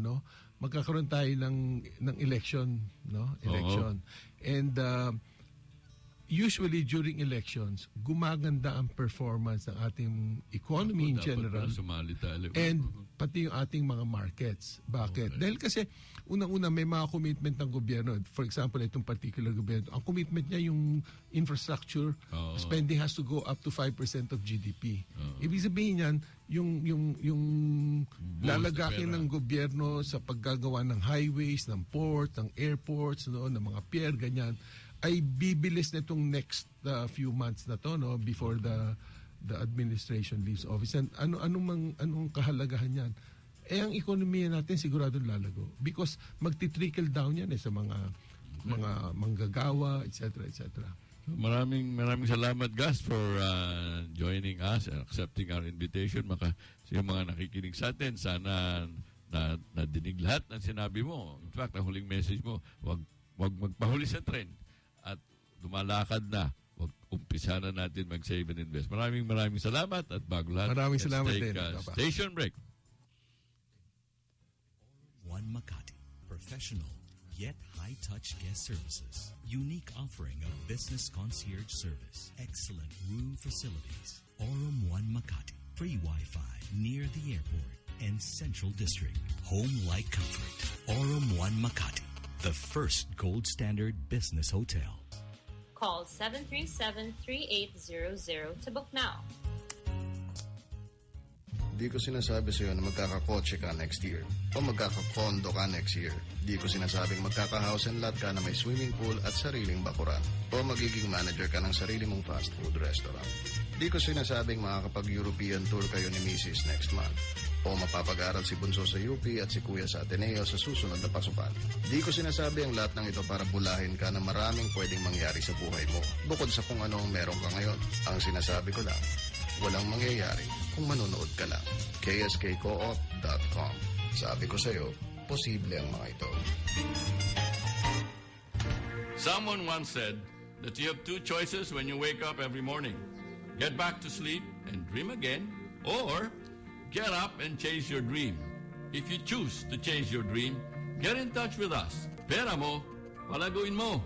magkakaroon tayo ng election, no? Election. And usually during elections, gumaganda ang performance ng ating economy in general and pati yung ating mga markets. Bakit? Dahil kasi unang-una may mga commitment ng gobyerno. For example, itong particular gobyerno, ang commitment niya yung infrastructure spending has to go up to 5% of GDP. Ibig sabihin yan, yung lalagakin ng gobyerno sa paggagawa ng highways, ng port, ng airports, no, ng mga pier, ganyan, ay bibilis na itong next few months na to, no, before the administration leaves office. And anong kahalagahan yan? Ang ekonomiya natin siguradong lalago because magti-trickle down yan sa mga manggagawa, etc. etc. Maraming salamat, Gas, for joining us and accepting our invitation. Sa yung mga nakikinig sa atin, sana nadinig lahat ng sinabi mo. In fact, ang huling message mo, wag magpahuli sa trend at lumalakad na. Wag umpisa na natin mag-save and invest. Maraming salamat at bago lahat, maraming salamat din. Station break. One Makati, professional yet high-touch guest services. Unique offering of business concierge service. Excellent room facilities. Aurum One Makati. Free Wi-Fi near the airport and Central District. Home-like comfort. Aurum One Makati. The first gold standard business hotel. Call 737-3800 to book now. Di ko sinasabi sa'yo na magkakakotse ka next year o magkakakondo ka next year. Di ko sinasabing magkaka-house and lot ka na may swimming pool at sariling bakuran o magiging manager ka ng sarili mong fast food restaurant. Di ko sinasabing makakapag-European tour kayo ni Mrs. next month o mapapag-aral si Bunso sa UP at si Kuya sa Ateneo sa susunod na pasukan. Di ko sinasabi ang lahat ng ito para bulahin ka na maraming pwedeng mangyari sa buhay mo bukod sa kung anong meron ka ngayon. Ang sinasabi ko lang, walang mangyayari kung manonood ka lang. KSKCoop.com. Sabi ko sa'yo, posible ang mga ito. Someone once said that you have two choices when you wake up every morning. Get back to sleep and dream again, or get up and chase your dream. If you choose to chase your dream, get in touch with us. Pera mo, palaguin mo.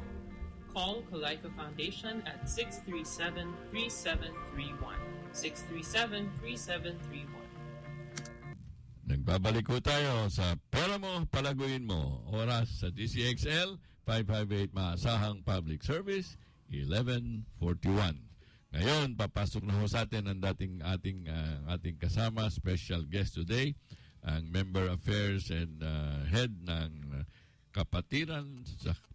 Call Calico Foundation at 637-3731. 637-3731. Nagbabalik ko tayo sa Pera Mo, Palaguin Mo. Oras sa DCXL 558, maasahang public service 11:41. Ngayon, papasok na ho sa atin ang ating kasama, special guest today, ang Member Affairs and Head ng Kapatiran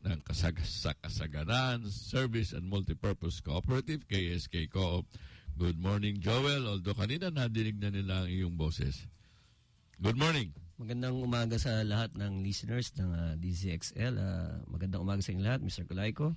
ng sa Kasagaran Service and Multipurpose Cooperative, KSK Co-op. Good morning, Joel. Although kanina nadinig na nila ang iyong boses. Good morning. Magandang umaga sa lahat ng listeners ng DZXL. Magandang umaga sa inyo lahat, Mr. Colaiko.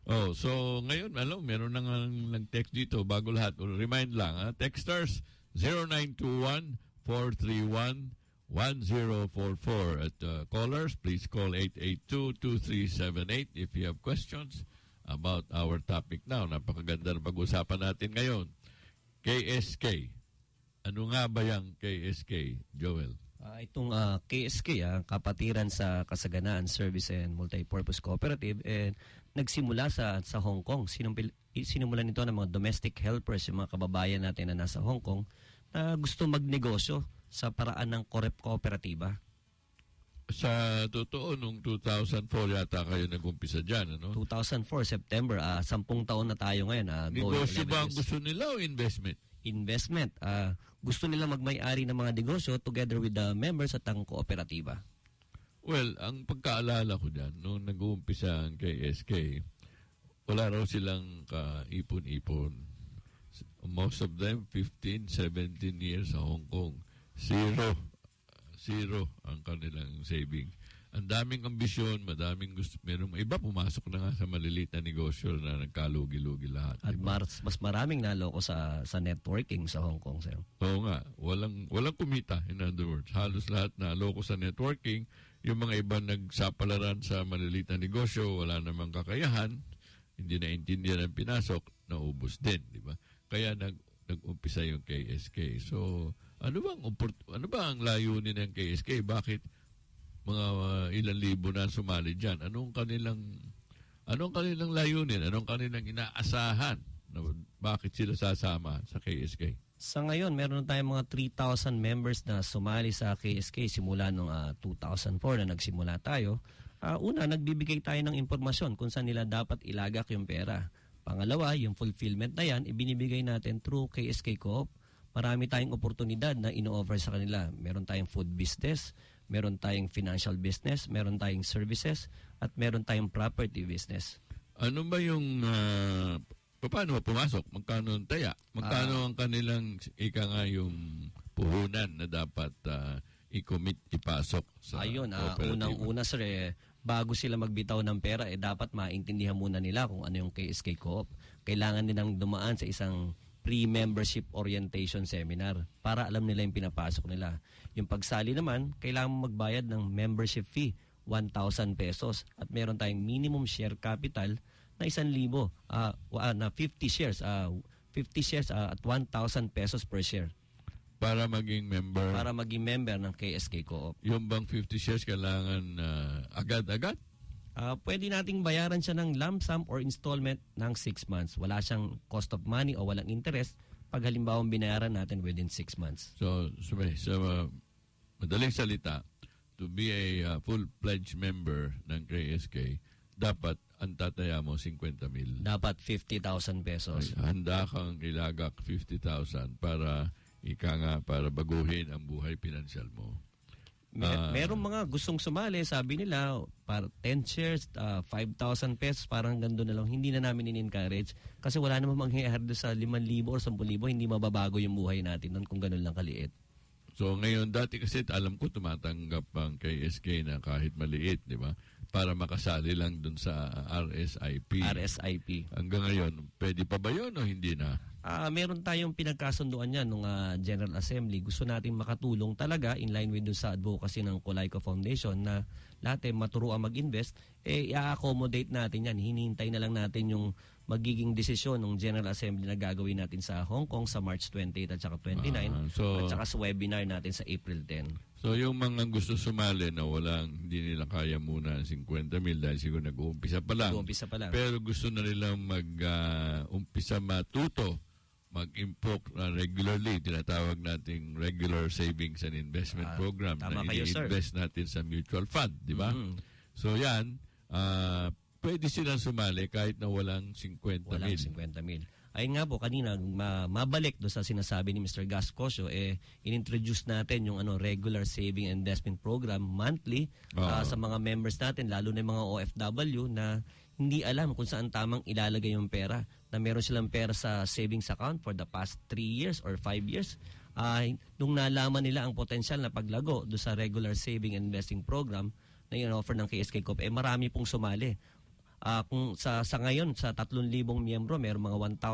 Oh, so ngayon, meron nang nag-text dito bago lahat. Remind lang, texters 0921-431-1044. At callers, please call 882-2378 if you have questions about our topic now. Napakaganda na pag-usapan natin ngayon. KSK. Ano nga ba yung KSK, Joel? Itong KSK, Kapatiran sa Kasaganaan Service and Multipurpose Cooperative, nagsimula sa Hong Kong. Sinimulan nito ng mga domestic helpers, yung mga kababayan natin na nasa Hong Kong, na gusto magnegosyo sa paraan ng kooperatiba. Sa totoo, nung 2004 yata kayo nag-umpisa dyan, ano? 2004, September, 10 taon na tayo ngayon. Negosyo ba ang gusto nila o investment? Investment. Gusto nila magmay-ari ng mga negosyo together with the members at ang kooperatiba. Well, ang pagkaalala ko dyan, nung nag-uumpisa ang KSK, wala raw silang kaipon-ipon. Most of them, 15, 17 years sa Hong Kong. Zero ang kanilang savings. Ang daming ambisyon, madaming gusto. Merong iba pumasok na nga sa maliliit na negosyo na nagkalugi-lugi lahat. At diba? Mas maraming naloko sa networking sa Hong Kong, sir. Oo nga. Walang kumita, in other words. Halos lahat naloko sa networking. Yung mga iba nagsapalaran sa maliliit na negosyo, wala namang kakayahan, hindi na intindihan ang pinasok, naubos din, di ba? Kaya nag-umpisa yung KSK. So, ano ba ang layunin ng KSK? Bakit mga ilang libo na sumali diyan? Anong kanilang layunin? Anong kanilang inaasahan? Bakit sila sasama sa KSK? Sa ngayon, meron tayong mga 3,000 members na sumali sa KSK simula noong 2004 na nagsimula tayo. Una, nagbibigay tayo ng impormasyon kung saan nila dapat ilagak yung pera. Pangalawa, yung fulfillment na yan, ibinibigay natin through KSK Co-op. Marami tayong oportunidad na ino-offer sa kanila. Meron tayong food business, meron tayong financial business, meron tayong services, at meron tayong property business. Ano ba yung, paano pumasok? Magkano ang taya? Magkano ang kanilang, yung puhunan na dapat i-commit, ipasok sa cooperative? Unang-una sir, bago sila magbitaw ng pera, dapat maintindihan muna nila kung ano yung KSK Co-op. Kailangan nilang dumaan sa isang pre-membership orientation seminar para alam nila yung pinapasok nila. Yung pagsali naman, kailangan magbayad ng membership fee, 1,000 pesos. At meron tayong minimum share capital na 1,000, na 50 shares. 50 shares at 1,000 pesos per share. Para maging member? Para maging member ng KSK Co-op. Yung bang 50 shares kailangan agad-agad? Pwede nating bayaran siya ng lump sum or installment ng 6 months. Wala siyang cost of money o walang interest pag halimbawa binayaran natin within 6 months. So madaling salita, to be a full-fledged member ng KSK, dapat ang tataya mo 50,000. Dapat 50,000 pesos. Ay, handa kang ilagak 50,000 para para baguhin ang buhay pinansyal mo. Merong mga gustong sumali, sabi nila, para 10 shares, 5,000 pesos, parang gando na lang. Hindi na namin in-encourage kasi wala namang mangyayari doon sa 5,000 or 10,000, hindi mababago yung buhay natin nun kung ganun lang kaliit. So ngayon, dati kasi alam ko tumatanggap ang KSK na kahit maliit, di ba? Para makasali lang dun sa RSIP. Hanggang ngayon, pwede pa ba yun o hindi na? Meron tayong pinagkasunduan yan nung General Assembly. Gusto natin makatulong talaga in line with dun sa advocacy ng Colaiko Foundation na lahat maturuan mag-invest. I-accommodate natin yan. Hinihintay na lang natin yung magiging desisyon ng General Assembly na gagawin natin sa Hong Kong sa March 28 at saka 29 at saka sa webinar natin sa April 10. So yung mga gusto sumali na hindi nila kaya muna 50,000 dahil siguro nag-uumpisa pa lang. Pero gusto na nilang mag-umpisa matuto, mag-import regularly, tinatawag nating regular savings and investment program na i-invest natin sa mutual fund, di ba? So yan, pwede silang sumali kahit na walang 50,000. Walang 50,000. Ayun nga po, kanina, mabalik do sa sinasabi ni Mr. Gascosio, inintroduce natin yung regular saving and investment program monthly sa mga members natin, lalo na yung mga OFW na hindi alam kung saan tamang ilalagay yung pera. Na meron silang pera sa savings account for the past 3 years or 5 years. Nung nalaman nila ang potensyal na paglago do sa regular saving and investing program na in-offer ng KSK Coop, marami pong sumali. Kung sa ngayon, sa 3,000 miyembro, mayroong mga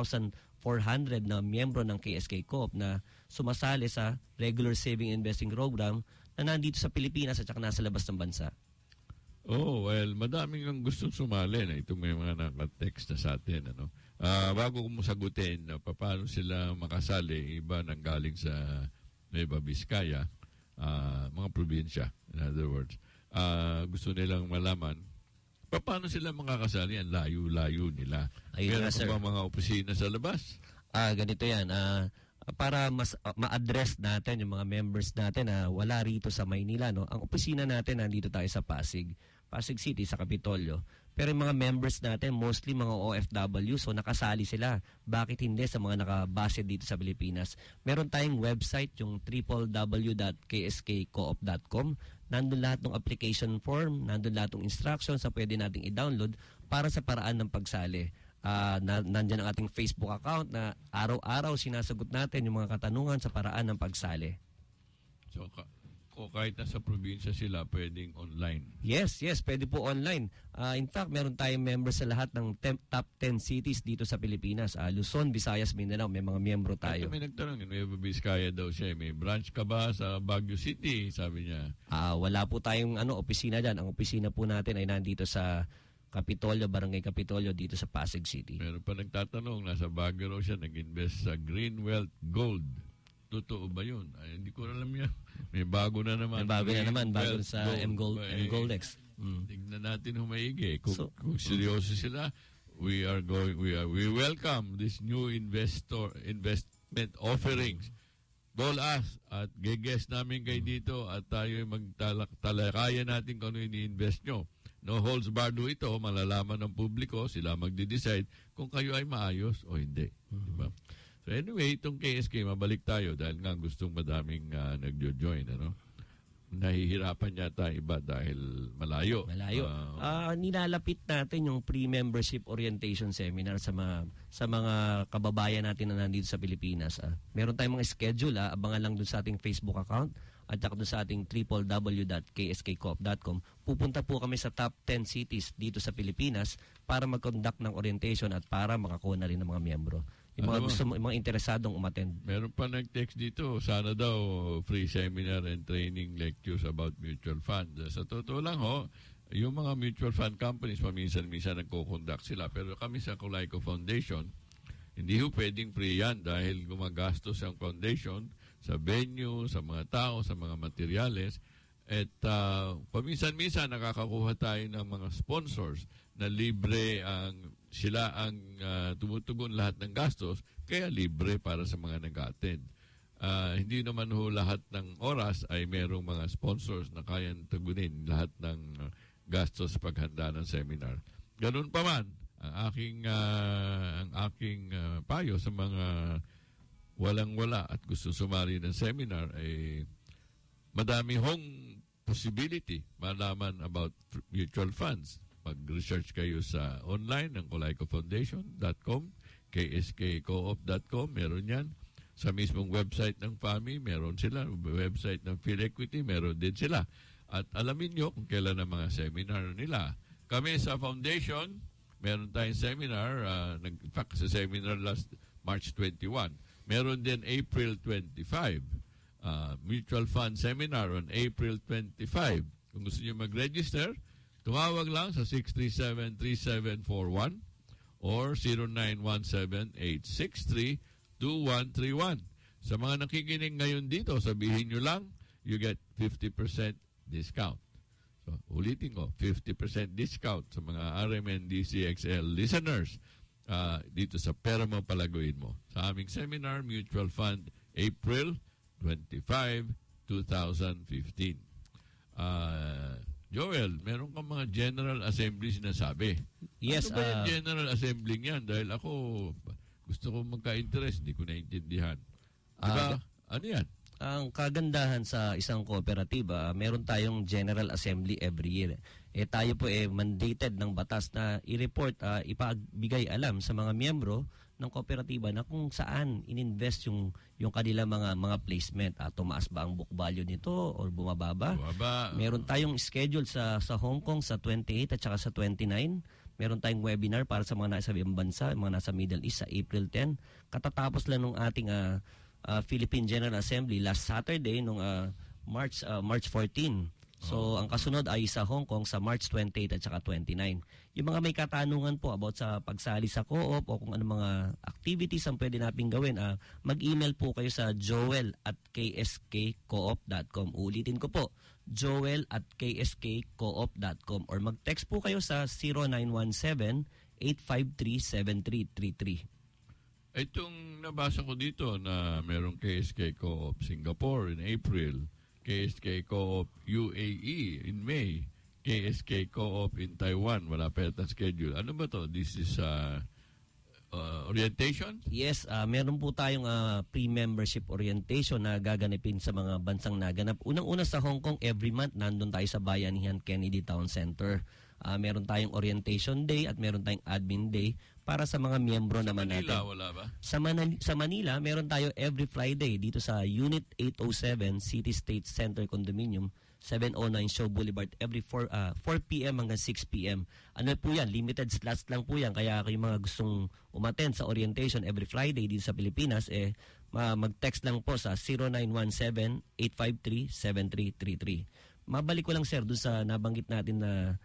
1,400 na miyembro ng KSK Coop na sumasali sa regular saving and investing program na nandito sa Pilipinas at saka nasa labas ng bansa. Oh, well, madaming ang gustong sumali na itong may mga nakatext na sa atin. Bago ko mo sagutin paano sila makasali, iba nang galing sa Nueva Vizcaya, mga probinsya, in other words. Gusto nilang malaman paano sila makakasali, ang layo-layo nila. Meron ba mga opisina sa labas? Ganito yan. Para mas ma-address natin yung mga members natin na wala rito sa Maynila, no? Ang opisina natin nandito tayo sa Pasig City, sa Kapitolyo. Pero yung mga members natin, mostly mga OFW, so nakasali sila. Bakit hindi sa mga nakabase dito sa Pilipinas? Meron tayong website, yung www.kskcoop.com. Nandun lahat ng application form, nandun lahat ng instructions na pwede nating i-download para sa paraan ng pagsali. Nandyan ang ating Facebook account na araw-araw sinasagot natin yung mga katanungan sa paraan ng pagsali. So, kahit nasa probinsya sila, pwedeng online? Yes, pwede po online. In fact, meron tayong members sa lahat ng top 10 cities dito sa Pilipinas. Luzon, Visayas, Mindanao, may mga miyembro tayo. May nagtanong, Nueva Vizcaya daw siya. May branch ka ba sa Baguio City? Sabi niya. Wala po tayong opisina dyan. Ang opisina po natin ay nandito sa Kapitolyo, Barangay Kapitolyo, dito sa Pasig City. Meron pa nagtatanong, nasa Baguio raw siya, nag-invest sa Greenwealth Gold. Totoo ba yun? Hindi ko alam yan. May bago na naman. Bago sa M-Goldex. Tignan natin humaigi. Kung seryoso sila, we welcome this new investment offerings. Call us at geguess namin kayo dito at tayo magtalakayan natin kung ano ini-invest nyo. No holds barred ito, malalaman ng publiko, sila magde-decide kung kayo ay maayos o hindi. Diba? So anyway, itong KSK, mabalik tayo dahil nga gustong madaming nagjo-join. Nahihirapan yata iba dahil malayo. Nilalapit natin yung pre-membership orientation seminar sa mga kababayan natin na nandito sa Pilipinas. Meron tayong mga schedule, abangan lang dun sa ating Facebook account at saka dun sa ating www.kskcoop.com. Pupunta po kami sa top 10 cities dito sa Pilipinas para mag-conduct ng orientation at para makakuha na rin ng mga miyembro. Yung mga interesadong umattend. Meron pa nag-text dito, sana daw free seminar and training lectures about mutual fund. Sa totoo lang yung mga mutual fund companies, paminsan-minsan nagko-conduct sila. Pero kami sa Colayco Foundation, hindi pwedeng free yan dahil gumagastos ang foundation sa venue, sa mga tao, sa mga materyales. At paminsan-minsan nakakakuha tayo ng mga sponsors na libre sila ang tumutugon lahat ng gastos, kaya libre para sa mga nag-attend. Hindi naman lahat ng oras ay merong mga sponsors na kayang tugunin lahat ng gastos paghanda ng seminar. Ganun pa man, ang aking payo sa mga walang-wala at gusto sumali ng seminar ay madami hong possibility malaman about mutual funds. Mag-research kayo sa online ng colaycofoundation.com, kskcoop.com, meron yan. Sa mismong website ng FAMI, meron sila. Website ng PhilEquity, meron din sila. At alamin nyo kung kailan ang mga seminar nila. Kami sa foundation, meron tayong seminar, in fact, sa seminar last March 21. Meron din April 25. Mutual Fund Seminar on April 25. Kung gusto nyo mag-register, tumawag lang sa 637-3741 or 0917-863-2131. Sa mga nakikinig ngayon dito, sabihin nyo lang, you get 50% discount. So, ulitin ko, 50% discount sa mga RMN DCXL listeners dito sa pera mo, palaguin mo. Sa aming seminar, Mutual Fund, April 25, 2015. Joel, meron kang mga General Assembly sinasabi. Yes. Ano ba yung General Assembly yan? Dahil ako, Gusto ko magka-interest, hindi ko naintindihan. Diba? Ano yan? Ang kagandahan sa isang kooperatiba, meron tayong General Assembly every year. Tayo po mandated ng batas na i-report, ipagbigay alam sa mga miyembro ng kooperatiba na kung saan ininvest yung kanila mga placement. Tumaas ba ang book value nito or bumababa? Meron tayong schedule sa Hong Kong sa 28 at saka sa 29. Meron tayong webinar para sa mga nasa ibang bansa, mga nasa Middle East sa April 10. Katatapos lang ng ating Philippine General Assembly last Saturday nung March 14. So ang kasunod ay sa Hong Kong sa March 28 at saka 29. Yung mga may katanungan po about sa pagsali sa co-op o kung ano mga activities ang pwede nating gawin, mag-email po kayo sa joel@kskcoop.com. Ulitin ko po, joel@kskcoop.com or mag-text po kayo sa 0917-853-7333. Itong nabasa ko dito na merong KSK Co-op Singapore in April, KSK Co-op UAE in May, KSK Co-op in Taiwan, wala pa yata schedule. Ano ba to? This is orientation? Yes, meron po tayong pre-membership orientation na gaganapin sa mga bansang naganap. Unang-una sa Hong Kong, every month nandun tayo sa Bayanihan Kennedy Town Center. Meron tayong orientation day at meron tayong admin day para sa mga miyembro naman natin. Sa Manila, wala ba? Sa Manila, meron tayo every Friday dito sa Unit 807 City State Center Condominium, 709 Shaw Boulevard, every 4 p.m. hanggang 6 p.m. Ano po yan? Limited slots lang po yan. Kaya kayo mga gustong umattend sa orientation every Friday dito sa Pilipinas, mag-text lang po sa 0917-853-7333. Mabalik ko lang, sir, doon sa nabanggit natin na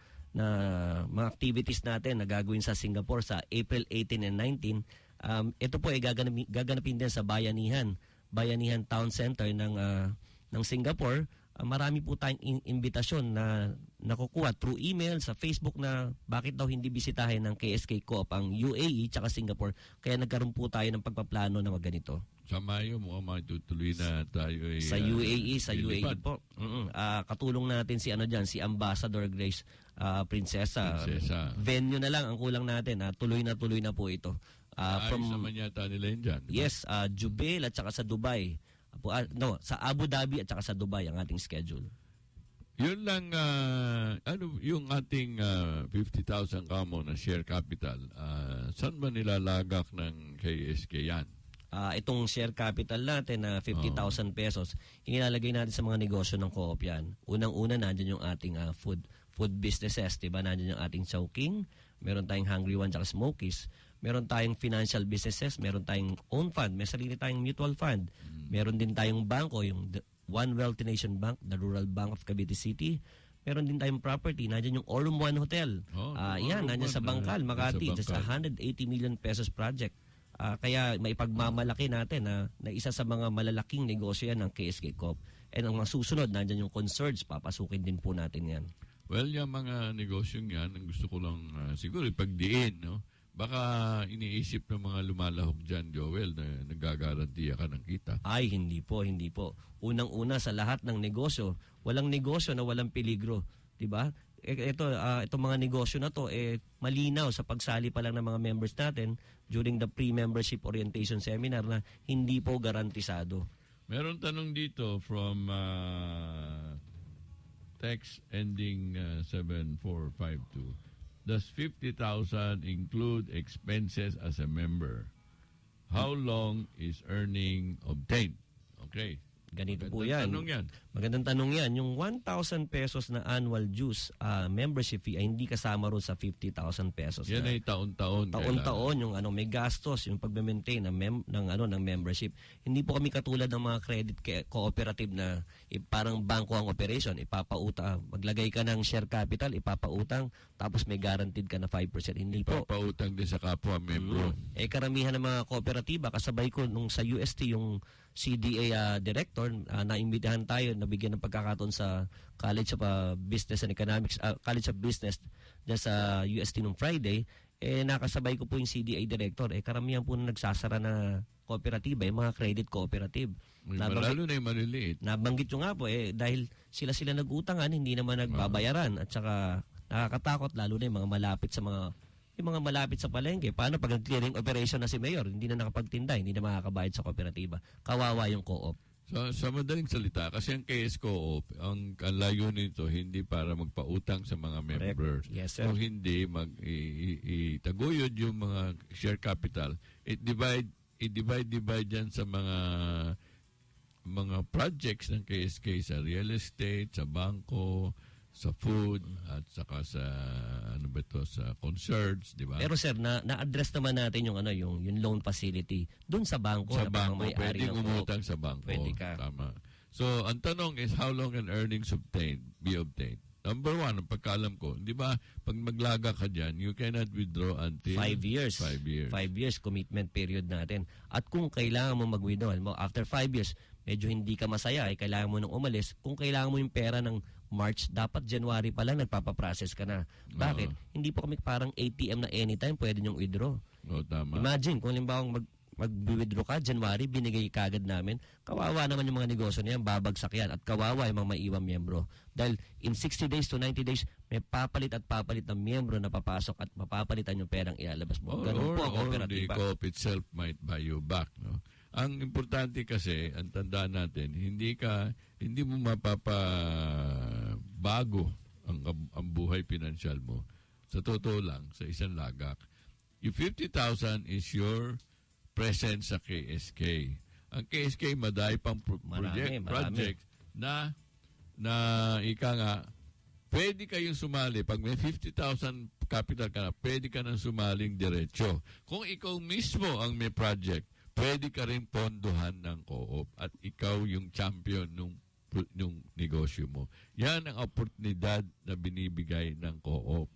mga activities natin na gagawin sa Singapore sa April 18 and 19. Ito po ay gaganapin din sa Bayanihan Town Center ng Singapore. Marami po tayong imbitasyon na nakukuha through email sa Facebook na bakit daw hindi bisitahin ng KSK Co-op ang UAE tsaka Singapore. Kaya nagkaroon po tayo ng pagpaplano na ganito. Sa Mayo, mukhang matutuloy na tayo sa UAE, po. Katulong natin si si Ambassador Grace Princesa. Venue na lang ang kulang natin. Tuloy na po ito. Naman yata nila yun dyan. Yes, Jubail at saka sa Dubai. Sa Abu Dhabi at saka sa Dubai ang ating schedule. Yun lang, yung ating 50,000 kamo na share capital, saan ba nilalagak ng KSK yan? Itong share capital natin na 50,000 pesos, inilalagay natin sa mga negosyo ng co-op yan. Unang-una, nandiyan yung ating food businesses, diba? Nandiyan yung ating Chowking, meron tayong Hungry One tsaka Smokies, meron tayong financial businesses, meron tayong own fund, may sarili tayong mutual fund, meron din tayong bangko, yung One Wealthy Nation Bank, the Rural Bank of Cavite City, meron din tayong property, nandiyan yung Aurum One Hotel, nandiyan sa Bangkal, Makati, sa 180 million pesos project. Kaya maipagmamalaki natin na isa sa mga malalaking negosyo yan ng KSK Co-op. And ang mga susunod, nandyan yung concerts, papasukin din po natin yan. Well, yung mga negosyong yan, ang gusto ko lang siguro ipagdiin, no? Baka iniisip ng mga lumalahok dyan, Joel, na nagagarantiya ka ng kita. Ay, hindi po. Unang-una sa lahat ng negosyo, walang negosyo na walang peligro. Diba? Itong mga negosyo na to, malinaw sa pagsali pa lang ng mga members natin during the pre-membership orientation seminar na hindi po garantisado. Meron tanong dito from text ending 7452. Does 50,000 include expenses as a member? How long is earning obtained? Okay. Ganito po yan. Magandang tanong yan. Yung 1,000 pesos na annual dues membership fee ay hindi kasama ron sa 50,000 pesos. Yan ay taon-taon. Taon-taon yung may gastos, yung pag-maintain ng membership. Hindi po kami katulad ng mga credit cooperative na parang bangko ang operation. Ipapautang, maglagay ka ng share capital, ipapautang, tapos may guaranteed ka na 5%. Hindi po. Ipapautang din sa kapwa membro. Karamihan ng mga kooperatiba, kasabay ko nung sa UST yung CDA director, naimbitahan tayo, nabigyan ng pagkakataon sa College of Business and Economics, College of Business dyan sa UST nung Friday, nakasabay ko po yung CDA director. Karamihan po na nagsasara na kooperatiba, yung mga credit cooperative. Lalo na yung maliliit. Nabanggit nyo nga po, dahil sila nag-utangan, hindi naman nagbabayaran. At saka nakakatakot, lalo na yung mga malapit sa mga yung mga malapit sa palengke, paano pag nag-clearing operation na si Mayor, hindi na nakapagtinda, hindi na makakabayad sa kooperatiba. Kawawa yung co-op. Sa madaling salita, kasi ang KS Co-op, ang layunin nito, hindi para magpautang sa mga members. Yes, sir. O hindi, itaguyod yung mga share capital. Divide yan sa mga projects ng KSK sa real estate, sa bangko, sa food, at saka sa sa concerts, di ba? Pero sir, na-address naman natin yung yung loan facility doon sa bangko. Sa na bangko, may-ari pwedeng ng umutang sa bangko. Pwede ka. Tama. So, ang tanong is, how long can earnings be obtained? Number one, ang pagkaalam ko, di ba, pag maglaga ka dyan, you cannot withdraw until 5 years. 5 years. 5 years commitment period natin. At kung kailangan mo mag-withdraw, after 5 years, medyo hindi ka masaya, kailangan mo nang umalis. Kung kailangan mo yung pera ng March, dapat January pa lang nagpapaprocess ka na. Bakit? Hindi po kami parang ATM na anytime pwede nyong withdraw. Tama. Imagine, kung halimbawa mag-withdraw ka, January, binigay kagad namin. Kawawa naman yung mga negosyo na yan, babagsak yan. At kawawa yung mga maiwang miyembro. Dahil in 60 days to 90 days, may papalit ng miyembro na papasok at mapapalitan yung perang ilalabas mo. Ganun po ang kooperatiba. The co-op itself might buy you back. No? Ang importante kasi, ang tandaan natin, hindi mo mapapabago ang buhay pinansyal mo. Sa totoo lang, sa isang lagak. If 50,000 is your presence sa KSK, ang KSK madai pang project na ika nga, pwede kayong sumali. Pag may 50,000 capital ka na, pwede ka nang sumaling diretso. Kung ikaw mismo ang may project, pwede ka rin pondohan ng co-op at ikaw yung champion nung negosyo mo. Yan ang oportunidad na binibigay ng co-op.